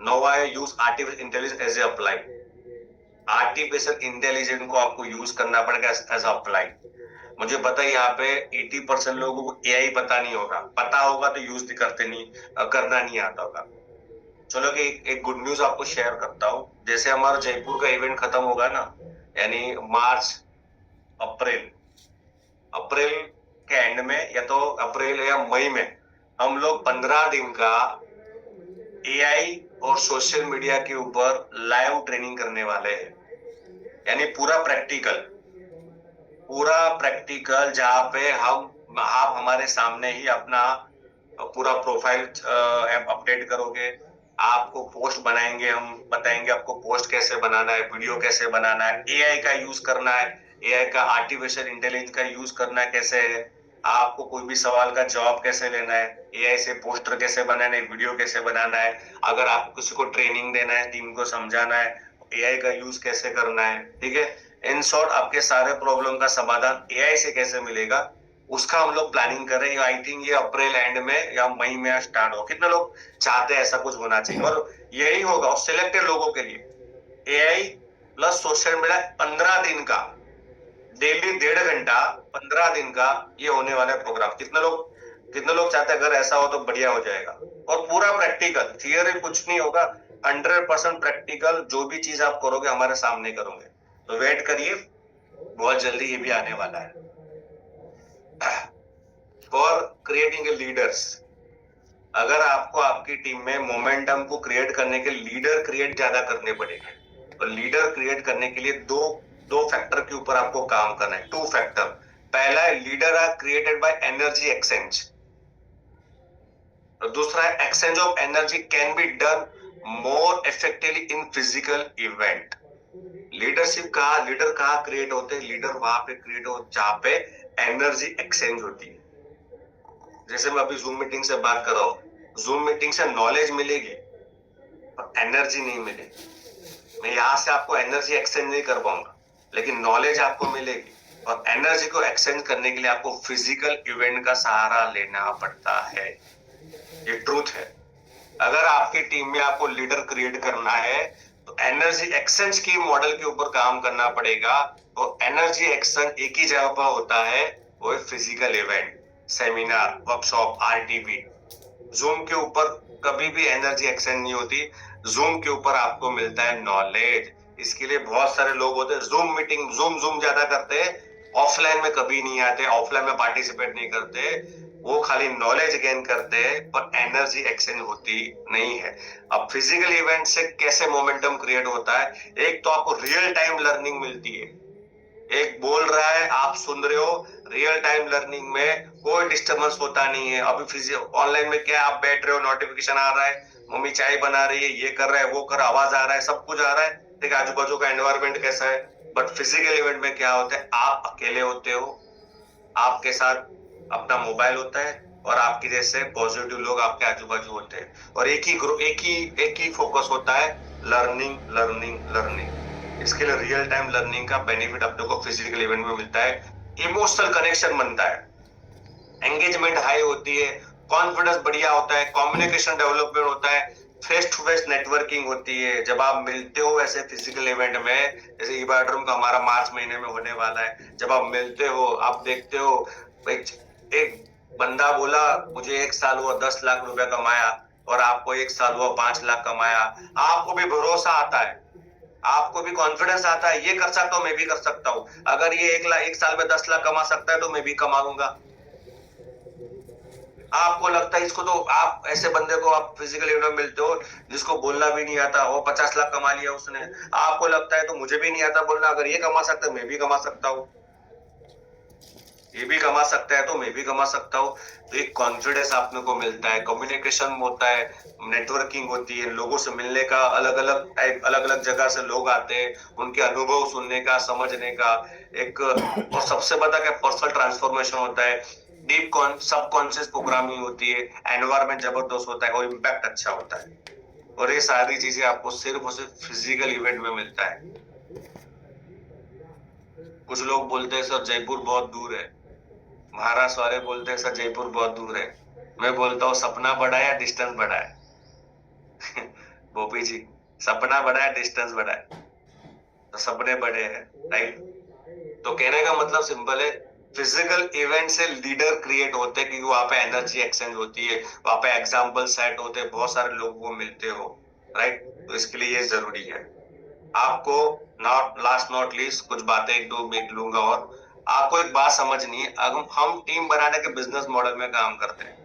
नोवा use artificial intelligence as a apply. Artificial intelligence को आपको यूज करना पड़ेगा एज अप्लाई। मुझे पता है यहाँ पे 80% लोगों को एआई पता नहीं होगा, पता होगा तो यूज करते नहीं, करना नहीं आता होगा। चलो कि एक गुड न्यूज आपको शेयर करता हूँ। जैसे हमारा जयपुर का इवेंट खत्म होगा ना, यानी मार्च अप्रैल अप्रैल के एंड में, या तो अप्रैल या मई में, हम लोग 15 दिन का एआई और सोशल मीडिया के ऊपर लाइव ट्रेनिंग करने वाले हैं। यानी पूरा प्रैक्टिकल जहाँ पे आप हमारे सामने ही अपना पूरा प्रोफाइल अपडेट करोगे, आपको पोस्ट बनाएंगे, हम बताएंगे आपको पोस्ट कैसे बनाना है, वीडियो कैसे बनाना है, एआई का यूज करना है, एआई का आर्टिफिशियल इंटेलिजेंस का यूज करना कैसे है, आपको कोई भी सवाल का जवाब कैसे लेना है, एआई से पोस्टर कैसे बनाना है, वीडियो कैसे बनाना है, अगर आपको किसी को ट्रेनिंग देना है, टीम को समझाना है, एआई का यूज कैसे करना है। ठीक है, इन शॉर्ट आपके सारे प्रॉब्लम का समाधान एआई से कैसे मिलेगा, उसका हम लोग प्लानिंग कर रहे हैं। आई थिंक ये अप्रैल एंड में या मई में स्टार्ट हो। कितने लोग चाहते हैं ऐसा कुछ होना चाहिए? और यही होगा और सिलेक्टेड लोगों के लिए एआई प्लस सोशल मीडिया 15 दिन का, डेली 1.5 घंटा, 15 दिन का ये होने वाला प्रोग्राम। कितने लोग चाहते हैं? अगर ऐसा हो तो बढ़िया हो जाएगा। और पूरा प्रैक्टिकल, थियरी कुछ नहीं होगा, 100% प्रैक्टिकल। जो भी चीज आप करोगे हमारे सामने करोगे, तो वेट करिए, बहुत जल्दी ये भी आने वाला है। फॉर क्रिएटिंग ए लीडर्स, अगर आपको आपकी टीम में मोमेंटम को क्रिएट करने के लीडर क्रिएट ज्यादा करने पड़ेंगे, तो लीडर क्रिएट करने के लिए दो फैक्टर के ऊपर आपको काम करना है। 2 फैक्टर। पहला है leader are created by energy exchange, और दूसरा है exchange of energy can be done more effectively in physical event. Leader कहाँ क्रिएट होते हैं? लीडर वहां पे क्रिएट हो जहां पे एनर्जी एक्सचेंज होती है। जैसे मैं अभी जूम मीटिंग से बात कर रहा हूँ, जूम मीटिंग से नॉलेज मिलेगी और एनर्जी नहीं मिलेगी। मैं यहाँ से आपको एनर्जी एक्सचेंज नहीं कर पाऊंगा, लेकिन नॉलेज आपको मिलेगी। और एनर्जी को एक्सचेंज करने के लिए आपको फिजिकल इवेंट का सहारा लेना पड़ता है। ये ट्रूथ है। अगर आपकी टीम में आपको लीडर क्रिएट करना है तो एनर्जी एक्सचेंज की मॉडल के ऊपर काम करना पड़ेगा। और एनर्जी एक्सचेंज एक ही जगह पर होता है, वो है physical event, seminar, workshop, RTP. Zoom के ऊपर कभी भी एनर्जी एक्सचेंज नहीं होती। जूम के ऊपर आपको मिलता है नॉलेज। इसके लिए बहुत सारे लोग होते हैं, जूम मीटिंग जूम ज्यादा करते हैं, ऑफलाइन में कभी नहीं आते, ऑफलाइन में पार्टिसिपेट नहीं करते, वो खाली नॉलेज गेन करते हैं, पर एनर्जी एक्सचेंज होती नहीं है। अब फिजिकल इवेंट से कैसे मोमेंटम क्रिएट होता है? एक तो आपको रियल टाइम लर्निंग मिलती है, एक बोल रहा है, आप सुन रहे हो। रियल टाइम लर्निंग में कोई डिस्टर्बेंस होता नहीं है। अभी ऑनलाइन में क्या, आप बैठ रहे हो, नोटिफिकेशन आ रहा है, मम्मी चाय बना रही है, ये कर रहा है, वो कर, आवाज आ रहा है, सब कुछ आ रहा है, ठीक, आजू बाजू का एनवायरमेंट कैसा है। बट फिजिकल इवेंट में क्या होता है? आप अकेले होते हो, आपके साथ अपना मोबाइल होता है, और आपके जैसे पॉजिटिव लोग आपके आजू बाजू होते हैं, और एक ही फोकस होता है, लर्निंग लर्निंग लर्निंग। इसके लिए रियल टाइम लर्निंग का बेनिफिट अपने को फिजिकल इवेंट में मिलता है। इमोशनल कनेक्शन बनता है, एंगेजमेंट हाई होती है, कॉन्फिडेंस बढ़िया होता है, कम्युनिकेशन डेवलपमेंट होता है, फेस टू फेस नेटवर्किंग होती है। जब आप मिलते हो ऐसे फिजिकल इवेंट में, जैसे ईबाड्रम का हमारा मार्च महीने में होने वाला है, जब आप मिलते हो, आप देखते हो, एक बंदा बोला मुझे 1 साल हुआ 10 लाख रुपया कमाया, और आपको 1 साल हुआ 5 लाख कमाया, आपको भी भरोसा आता है, आपको भी कॉन्फिडेंस आता है, ये कर सकता हूँ, मैं भी कर सकता हूँ। अगर ये 1 साल में 10 लाख कमा सकता है तो मैं भी कमा लूंगा। आपको लगता है इसको, तो आप ऐसे बंदे को आप फिजिकल इवेंट में मिलते हो जिसको बोलना भी नहीं आता, वो 50 लाख कमा लिया उसने, आपको लगता है तो मुझे भी नहीं आता बोलना, अगर ये कमा सकता है मैं भी कमा सकता हूँ, ये भी कमा सकता है तो मैं भी कमा सकता हूँ। तो एक कॉन्फिडेंस आपने को मिलता है, कम्युनिकेशन होता है, नेटवर्किंग होती है, लोगों से मिलने का, अलग अलग टाइप, अलग अलग जगह से लोग आते हैं, उनके अनुभव सुनने का, समझने का एक, और सबसे बड़ा क्या पर्सनल ट्रांसफॉर्मेशन होता है, डीप सबकॉन्शियस प्रोग्रामिंग होती है, एनवायरमेंट जबरदस्त होता है और इम्पैक्ट अच्छा होता है। और ये सारी चीजें आपको सिर्फ और सिर्फ फिजिकल इवेंट में मिलता है। कुछ लोग बोलते हैं सर जयपुर बहुत दूर है, महाराष्ट्र वाले बोलते हैं सर जयपुर बहुत दूर है, मैं बोलता हूँ सपना बड़ा है या डिस्टेंस बड़ा है? बोपी जी, सपना बड़ा है डिस्टेंस बड़ा है? तो सपने बड़े हैं, राइट? तो कहने का मतलब सिंपल है, फिजिकल इवेंट से लीडर क्रिएट होते हैं, क्योंकि वहां पे एनर्जी एक्सचेंज होती है, वहां पे एग्जाम्पल सेट होते हैं, बहुत सारे लोगों को मिलते हो, राइट? तो इसके लिए ये जरूरी है। आपको नॉट लास्ट नॉट लीस्ट कुछ बातें एक दो मैं लूंगा, और आपको एक बात समझनी है, अगर हम टीम बनाने के बिजनेस मॉडल में काम करते हैं,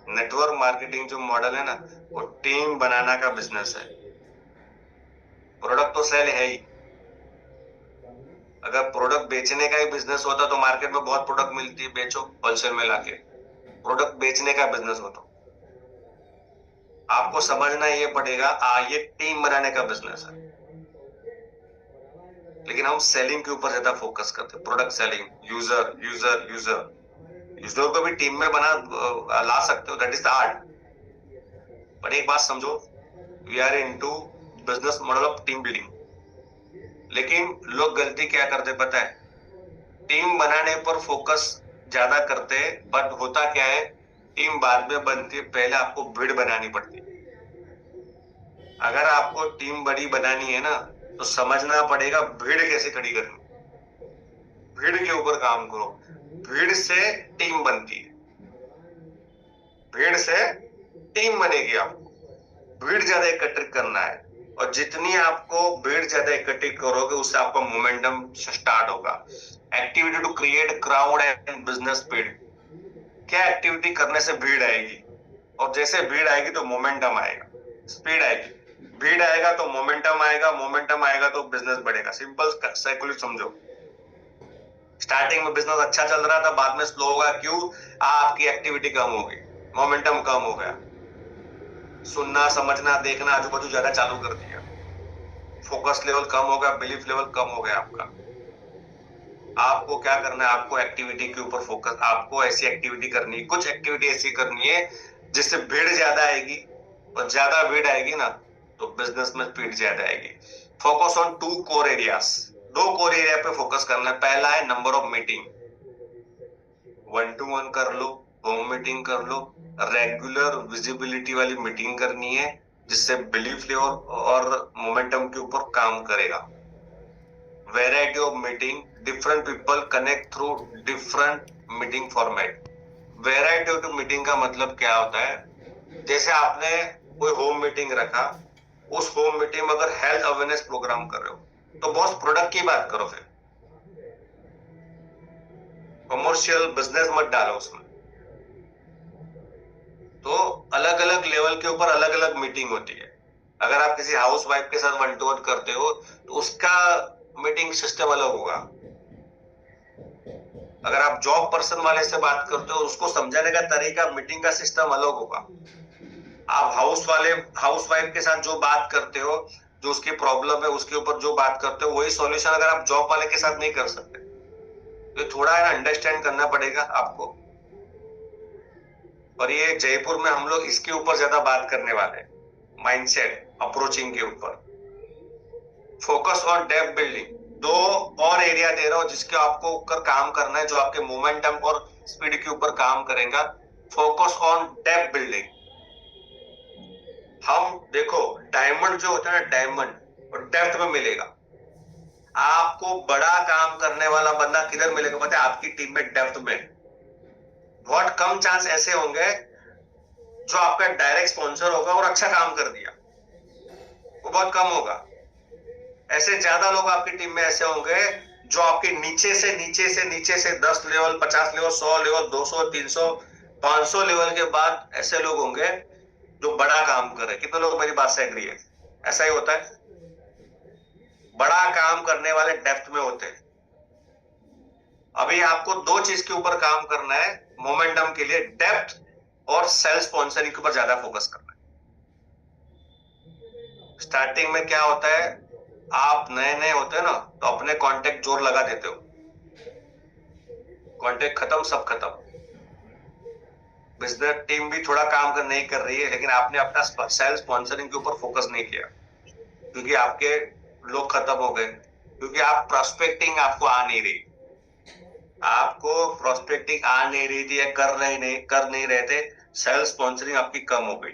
नेटवर्क मार्केटिंग जो मॉडल है ना, वो टीम बनाना का बिजनेस है। प्रोडक्ट तो सेल है ही, अगर प्रोडक्ट बेचने का ही बिजनेस होता तो मार्केट में बहुत प्रोडक्ट मिलती है, बेचो होलसेल में लाके। प्रोडक्ट बेचने का बिजनेस हो तो आपको समझना ये पड़ेगा, ये टीम बनाने का बिजनेस है। लेकिन हम सेलिंग के ऊपर ज्यादा फोकस करते हैं, product selling, user user user user को भी टीम में बना ला सकते हो, दैट इज द आर्ट। पर एक बात समझो, we are into business model of team building. लेकिन लोग गलती क्या करते पता है, टीम बनाने पर फोकस ज्यादा करते हैं, बट होता क्या है, टीम बाद में बनती है, पहले आपको भीड़ बनानी पड़ती है। अगर आपको टीम बड़ी बनानी है ना, तो समझना पड़ेगा भीड़ कैसे खड़ी करनी, भीड़ के ऊपर काम करो। भीड़ से टीम बनती है, भीड़ से टीम बनेगी। आपको भीड़ ज्यादा इकट्ठित करना है, और जितनी आपको भीड़ ज्यादा इकट्ठित करोगे उससे आपका मोमेंटम स्टार्ट होगा। Activity to create crowd and business speed. क्या एक्टिविटी करने से भीड़ आएगी, और जैसे भीड़ आएगी तो मोमेंटम आएगा, स्पीड आएगी, भीड़ आएगा तो मोमेंटम आएगा, मोमेंटम आएगा तो बिजनेस बढ़ेगा। सिंपल साइकोलॉजी समझो। स्टार्टिंग में बिजनेस अच्छा चल रहा था, बाद में स्लो होगा, क्यों? आपकी एक्टिविटी कम हो गई, मोमेंटम कम हो गया, सुनना समझना देखना आजू बाजू ज्यादा चालू कर दिया, फोकस लेवल कम हो गया, बिलीफ लेवल कम हो गया आपका। आपको क्या करना है, आपको एक्टिविटी के ऊपर फोकस, आपको ऐसी एक्टिविटी करनी है, कुछ एक्टिविटी ऐसी करनी है जिससे भीड़ ज्यादा आएगी, और ज्यादा भीड़ आएगी ना तो बिजनेस में स्पीड ज्यादा आएगी। Focus on 2 core areas. 2 core area पे फोकस करना है। पहला है नंबर ऑफ मीटिंग, 1-to-1 कर लो, होम मीटिंग कर लो, रेगुलर विजिबिलिटी वाली मीटिंग करनी है, जिससे बिलीफ लेवल और मोमेंटम के ऊपर काम करेगा। Variety of meeting, different people connect through different meeting format. Variety of meeting का मतलब क्या होता है, जैसे आपने कोई होम मीटिंग रखा, उस होम मीटिंग में अगर हेल्थ अवेयरनेस प्रोग्राम कर रहे हो तो बॉस प्रोडक्ट की बात करो, फिर कमर्शियल बिजनेस मत डालो उसमें। तो अलग अलग लेवल के ऊपर अलग अलग मीटिंग होती है। अगर आप किसी हाउस वाइफ के साथ 1-to-1 करते हो तो उसका मीटिंग सिस्टम अलग होगा। अगर आप जॉब पर्सन वाले से बात करते हो, उसको समझाने का तरीका, मीटिंग का सिस्टम अलग होगा। आप हाउस वाइफ के साथ जो बात करते हो, जो उसकी प्रॉब्लम है उसके ऊपर जो बात करते हो, वही सॉल्यूशन अगर आप जॉब वाले के साथ नहीं कर सकते। तो थोड़ा है ना, अंडरस्टैंड करना पड़ेगा आपको। और ये जयपुर में हम लोग इसके ऊपर ज्यादा बात करने वाले हैं, माइंडसेट अप्रोचिंग के ऊपर। Focus on depth building. 2 और एरिया दे रहा हूं जिसके आपको ऊपर काम करना है, जो आपके मोमेंटम और स्पीड के ऊपर काम करेगा। Focus on depth building. हम देखो, डायमंड जो होता है ना, डायमंड और डेप्थ में मिलेगा। आपको बड़ा काम करने वाला बंदा किधर मिलेगा पता है? आपकी टीम में, डेप्थ में। बहुत कम चांस ऐसे होंगे जो आपका डायरेक्ट स्पॉन्सर होगा और अच्छा काम कर दिया, वो बहुत कम होगा। ऐसे ज्यादा लोग आपकी टीम में ऐसे होंगे जो आपके नीचे से 10 लेवल, 50 लेवल, 100 लेवल, 200, 300 500 लेवल के बाद ऐसे लोग होंगे जो बड़ा काम कर रहे हैं। कितने लोग मेरी बात से एग्री है? ऐसा ही होता है। बड़ा काम करने वाले डेप्थ में होते हैं। अभी आपको दो चीज के ऊपर काम करना है मोमेंटम के लिए, डेप्थ और सेल्फ स्पॉन्सरिंग के ऊपर ज्यादा फोकस करना है। स्टार्टिंग में क्या होता है, आप नए नए होते हो ना, तो अपने कांटेक्ट जोर लगा देते हो, कांटेक्ट खत्म, सब खत्म। बिजनेस टीम भी थोड़ा काम कर नहीं कर रही है, लेकिन आपने अपना सेल्फ स्पॉन्सरिंग के ऊपर फोकस नहीं किया क्योंकि आपके लोग खत्म हो गए, क्योंकि आप प्रोस्पेक्टिंग आपको आ नहीं रही, आपको प्रोस्पेक्टिंग आ नहीं रही थी या कर नहीं रहे थे, सेल्फ स्पॉन्सरिंग आपकी कम हो गई।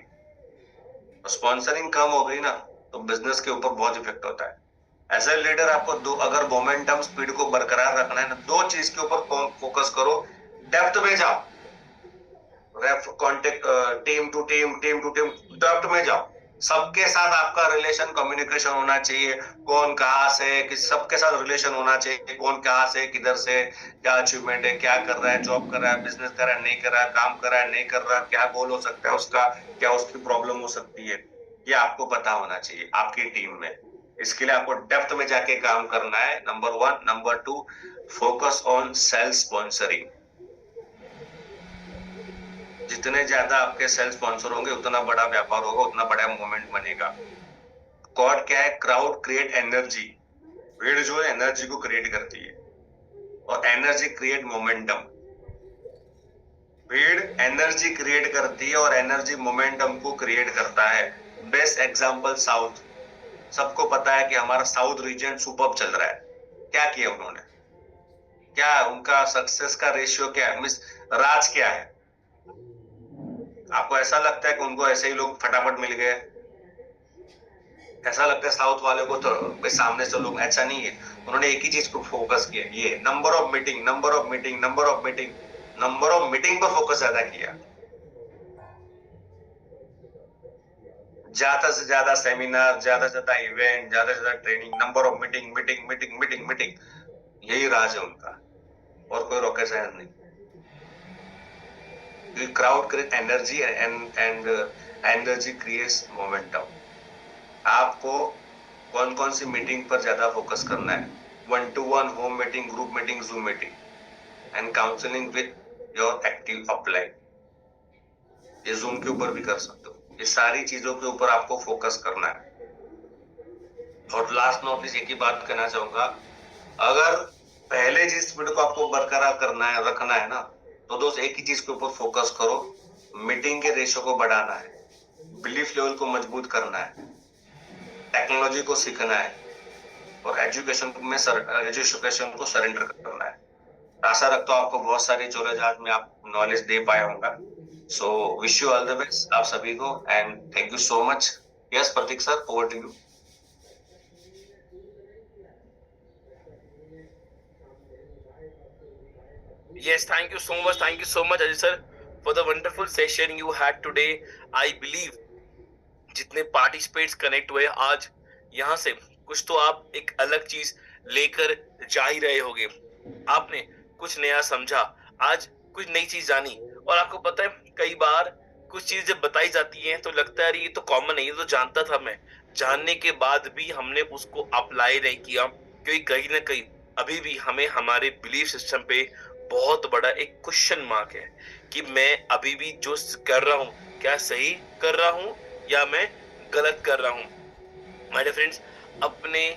स्पॉन्सरिंग कम हो गई ना, तो बिजनेस के ऊपर बहुत इफेक्ट होता है। एज ए लीडर आपको अगर मोमेंटम स्पीड को बरकरार रखना है ना, दो चीज के ऊपर फोकस करो, डेप्थ में जाओ, contact team to team depth में जाओ। सबके साथ आपका रिलेशन कम्युनिकेशन होना चाहिए, कौन कहाँ से, कि सबके साथ रिलेशन होना चाहिए, कौन कहाँ से, किधर से, क्या अचीवमेंट है, क्या कर रहा है, जॉब कर रहा है, बिजनेस कर रहा है, नहीं कर रहा है, काम कर रहा है, नहीं कर रहा, क्या गोल हो सकता है उसका, क्या उसकी प्रॉब्लम हो सकती है, ये आपको पता होना चाहिए आपकी टीम में। इसके लिए आपको डेप्थ में जाके काम करना है, number 1। Number 2, focus on self sponsoring. जितने ज्यादा आपके सेल्फ स्पॉन्सर होंगे उतना बड़ा व्यापार होगा, उतना बड़ा मूवमेंट बनेगा। कॉड क्या है? Crowd create energy. भीड़ जो है एनर्जी को क्रिएट करती है, और एनर्जी क्रिएट मोमेंटम। भीड़ एनर्जी क्रिएट करती है और एनर्जी मोमेंटम को क्रिएट करता है। Best example south. सबको पता है कि हमारा साउथ रीजन सुपर्ब चल रहा है। क्या किया उन्होंने? क्या उनका सक्सेस का रेशियो क्या है, मिस राज क्या है? आपको ऐसा लगता है कि उनको ऐसे ही लोग फटाफट मिल गए? ऐसा लगता है साउथ वाले को तो सामने से लोग, ऐसा नहीं है। उन्होंने एक ही चीज पर फोकस किया, ये नंबर ऑफ मीटिंग पर फोकस ज्यादा किया। ज्यादा से ज्यादा सेमिनार, ज्यादा से ज्यादा इवेंट, ज्यादा से ज्यादा ट्रेनिंग, नंबर ऑफ मीटिंग, यही राज है उनका, और कोई रॉकेट साइंस नहीं। Crowd create energy and energy creates momentum. आपको कौन कौन सी मीटिंग पर ज्यादा फोकस करना है? 1-to-1, home meeting, group meeting, zoom meeting and counselling with your active upline. ये जूम के ऊपर भी कर सकते हो। ये सारी चीजों के ऊपर आपको फोकस करना है। और लास्ट नॉट लीस्ट एक ही बात कहना चाहूंगा, अगर पहले जिस स्पीड को आपको बरकरार करना है, रखना है ना, तो दोस्त एक ही चीज के ऊपर फोकस करो, मीटिंग के रेशो को बढ़ाना है, बिलीफ लेवल को मजबूत करना है, टेक्नोलॉजी को सीखना है, और एजुकेशन को सरेंडर करना है। आशा रखता हूँ आपको बहुत सारी नॉलेज आज में आप नॉलेज दे पाया होगा। So wish you all the best आप सभी को, and thank you so much. Yes Pratik sir, over to you. Yes, thank you so much, Ajay sir, for the wonderful session you had today. I believe जितने participates connect हुए आज यहाँ से, कुछ तो आप एक अलग चीज लेकर जा ही रहे होगे। आपने कुछ नया समझा, आज कुछ नई चीज जानी। और आपको पता है, कई बार कुछ चीज जब बताई जाती है तो लगता है ये तो कॉमन है, ये तो जानता था मैं। जानने के बाद भी हमने उसको अप्लाई नहीं किया, क्योंकि कहीं ना कहीं अभी भी हमें हमारे बिलीफ सिस्टम पे बहुत बड़ा एक क्वेश्चन मार्क है कि मैं अभी भी जो कर रहा हूँ क्या सही कर रहा हूँ या मैं गलत कर रहा हूँ। माय डियर फ्रेंड्स, अपने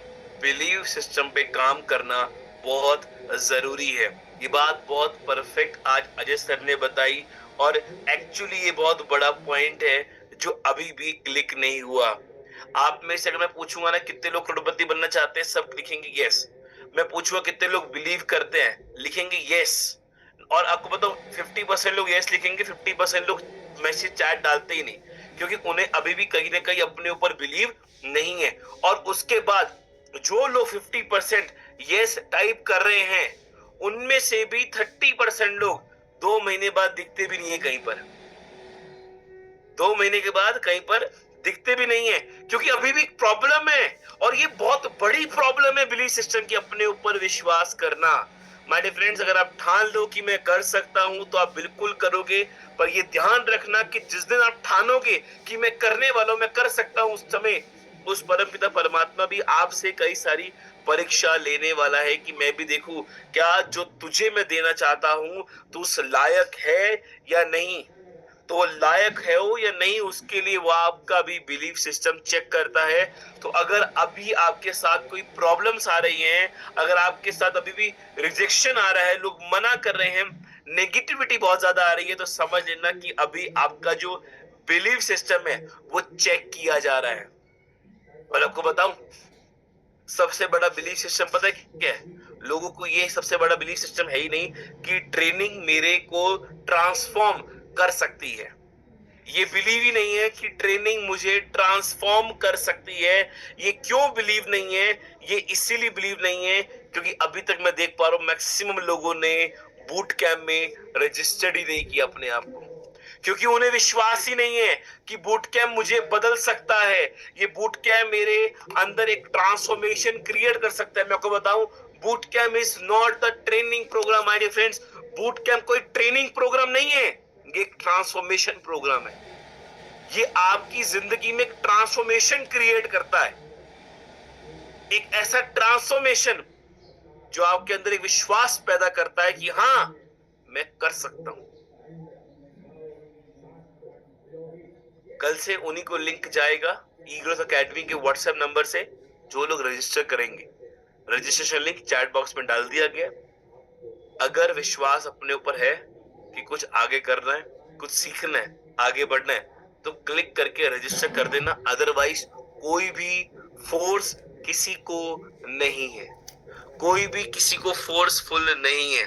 बिलीव सिस्टम पे काम करना बहुत जरूरी है। ये बात बहुत परफेक्ट आज अजय सर ने बताई, और एक्चुअली ये बहुत बड़ा पॉइंट है जो अभी भी क्लिक नहीं हुआ। आप में से अगर मैं पूछूंगा ना कितने लोग करोड़पति बनना चाहते हैं, सब लिखेंगे यस। मैं पूछूंगा कितने लोग बिलीव करते हैं, लिखेंगे यस। और आपको बताओ 50% लोग यस लिखेंगे, 50% लोग मैसेज चैट डालते ही नहीं, क्योंकि उन्हें अभी भी कहीं ना कहीं अपने ऊपर बिलीव नहीं है। और उसके बाद जो लोग 50% यस टाइप कर रहे हैं, उनमें से भी 30% लोग 2 महीने बाद दिखते भी नहीं है कहीं पर। 2 महीने के बाद कहीं पर दिखते भी नहीं है, क्योंकि अभी भी प्रॉब्लम है, और ये बहुत बड़ी प्रॉब्लम है बिलीफ सिस्टम की, अपने ऊपर विश्वास करना। माय डियर फ्रेंड्स, अगर आप ठान लो कि मैं कर सकता हूं तो आप बिल्कुल करोगे, पर ये ध्यान रखना कि जिस दिन आप ठानोगे कि मैं करने वाला हूं, मैं कर सकता हूं, उस समय उस परमपिता परमात्मा भी आपसे कई सारी परीक्षा लेने वाला है कि मैं भी देखूं क्या जो तुझे मैं देना चाहता हूं तू उस लायक है या नहीं। तो वो लायक है हो या नहीं, उसके लिए वो आपका भी बिलीफ सिस्टम चेक करता है। तो अगर अभी आपके साथ कोई प्रॉब्लम्स आ रही हैं, अगर आपके साथ अभी भी रिजेक्शन आ रहा है, लोग मना कर रहे हैं, नेगेटिविटी बहुत ज्यादा आ रही है, तो समझ लेना कि अभी आपका जो बिलीफ सिस्टम है वो चेक किया जा रहा है। और आपको बताऊं, सबसे बड़ा बिलीफ सिस्टम पता है क्या है? लोगों को ये सबसे बड़ा बिलीफ सिस्टम है ही नहीं कि ट्रेनिंग मेरे को ट्रांसफॉर्म कर सकती है। ये बिलीव ही नहीं है कि ट्रेनिंग मुझे ट्रांसफॉर्म कर सकती है। ये क्यों बिलीव नहीं है? ये इसीलिए बिलीव नहीं है क्योंकि अभी तक मैं देख पा रहा हूं मैक्सिमम लोगों ने बूट कैंप में रजिस्टर्ड ही नहीं किया अपने आप को, क्योंकि उन्हें विश्वास ही नहीं है कि बूट कैंप मुझे बदल सकता है, ये बूट कैंप मेरे अंदर एक ट्रांसफॉर्मेशन क्रिएट कर सकता है। मैं आपको बताऊं, boot camp is not the training program my dear friends. Boot camp कोई ट्रेनिंग प्रोग्राम नहीं है, ये एक ट्रांसफॉर्मेशन प्रोग्राम है। ये आपकी जिंदगी में एक ट्रांसफॉर्मेशन क्रिएट करता है, एक ऐसा ट्रांसफॉर्मेशन जो आपके अंदर एक विश्वास पैदा करता है कि हाँ मैं कर सकता हूं। कल से उन्हीं को लिंक जाएगा ईग्रोथ एकेडमी के व्हाट्सएप नंबर से, जो लोग रजिस्टर करेंगे। रजिस्ट्रेशन लिंक चैट बॉक्स में डाल दिया गया। अगर विश्वास अपने ऊपर है कि कुछ आगे करना है, कुछ सीखना है, आगे बढ़ना है, तो क्लिक करके रजिस्टर कर देना। अदरवाइज कोई भी फोर्स किसी को नहीं है, कोई भी किसी को फोर्सफुल नहीं है।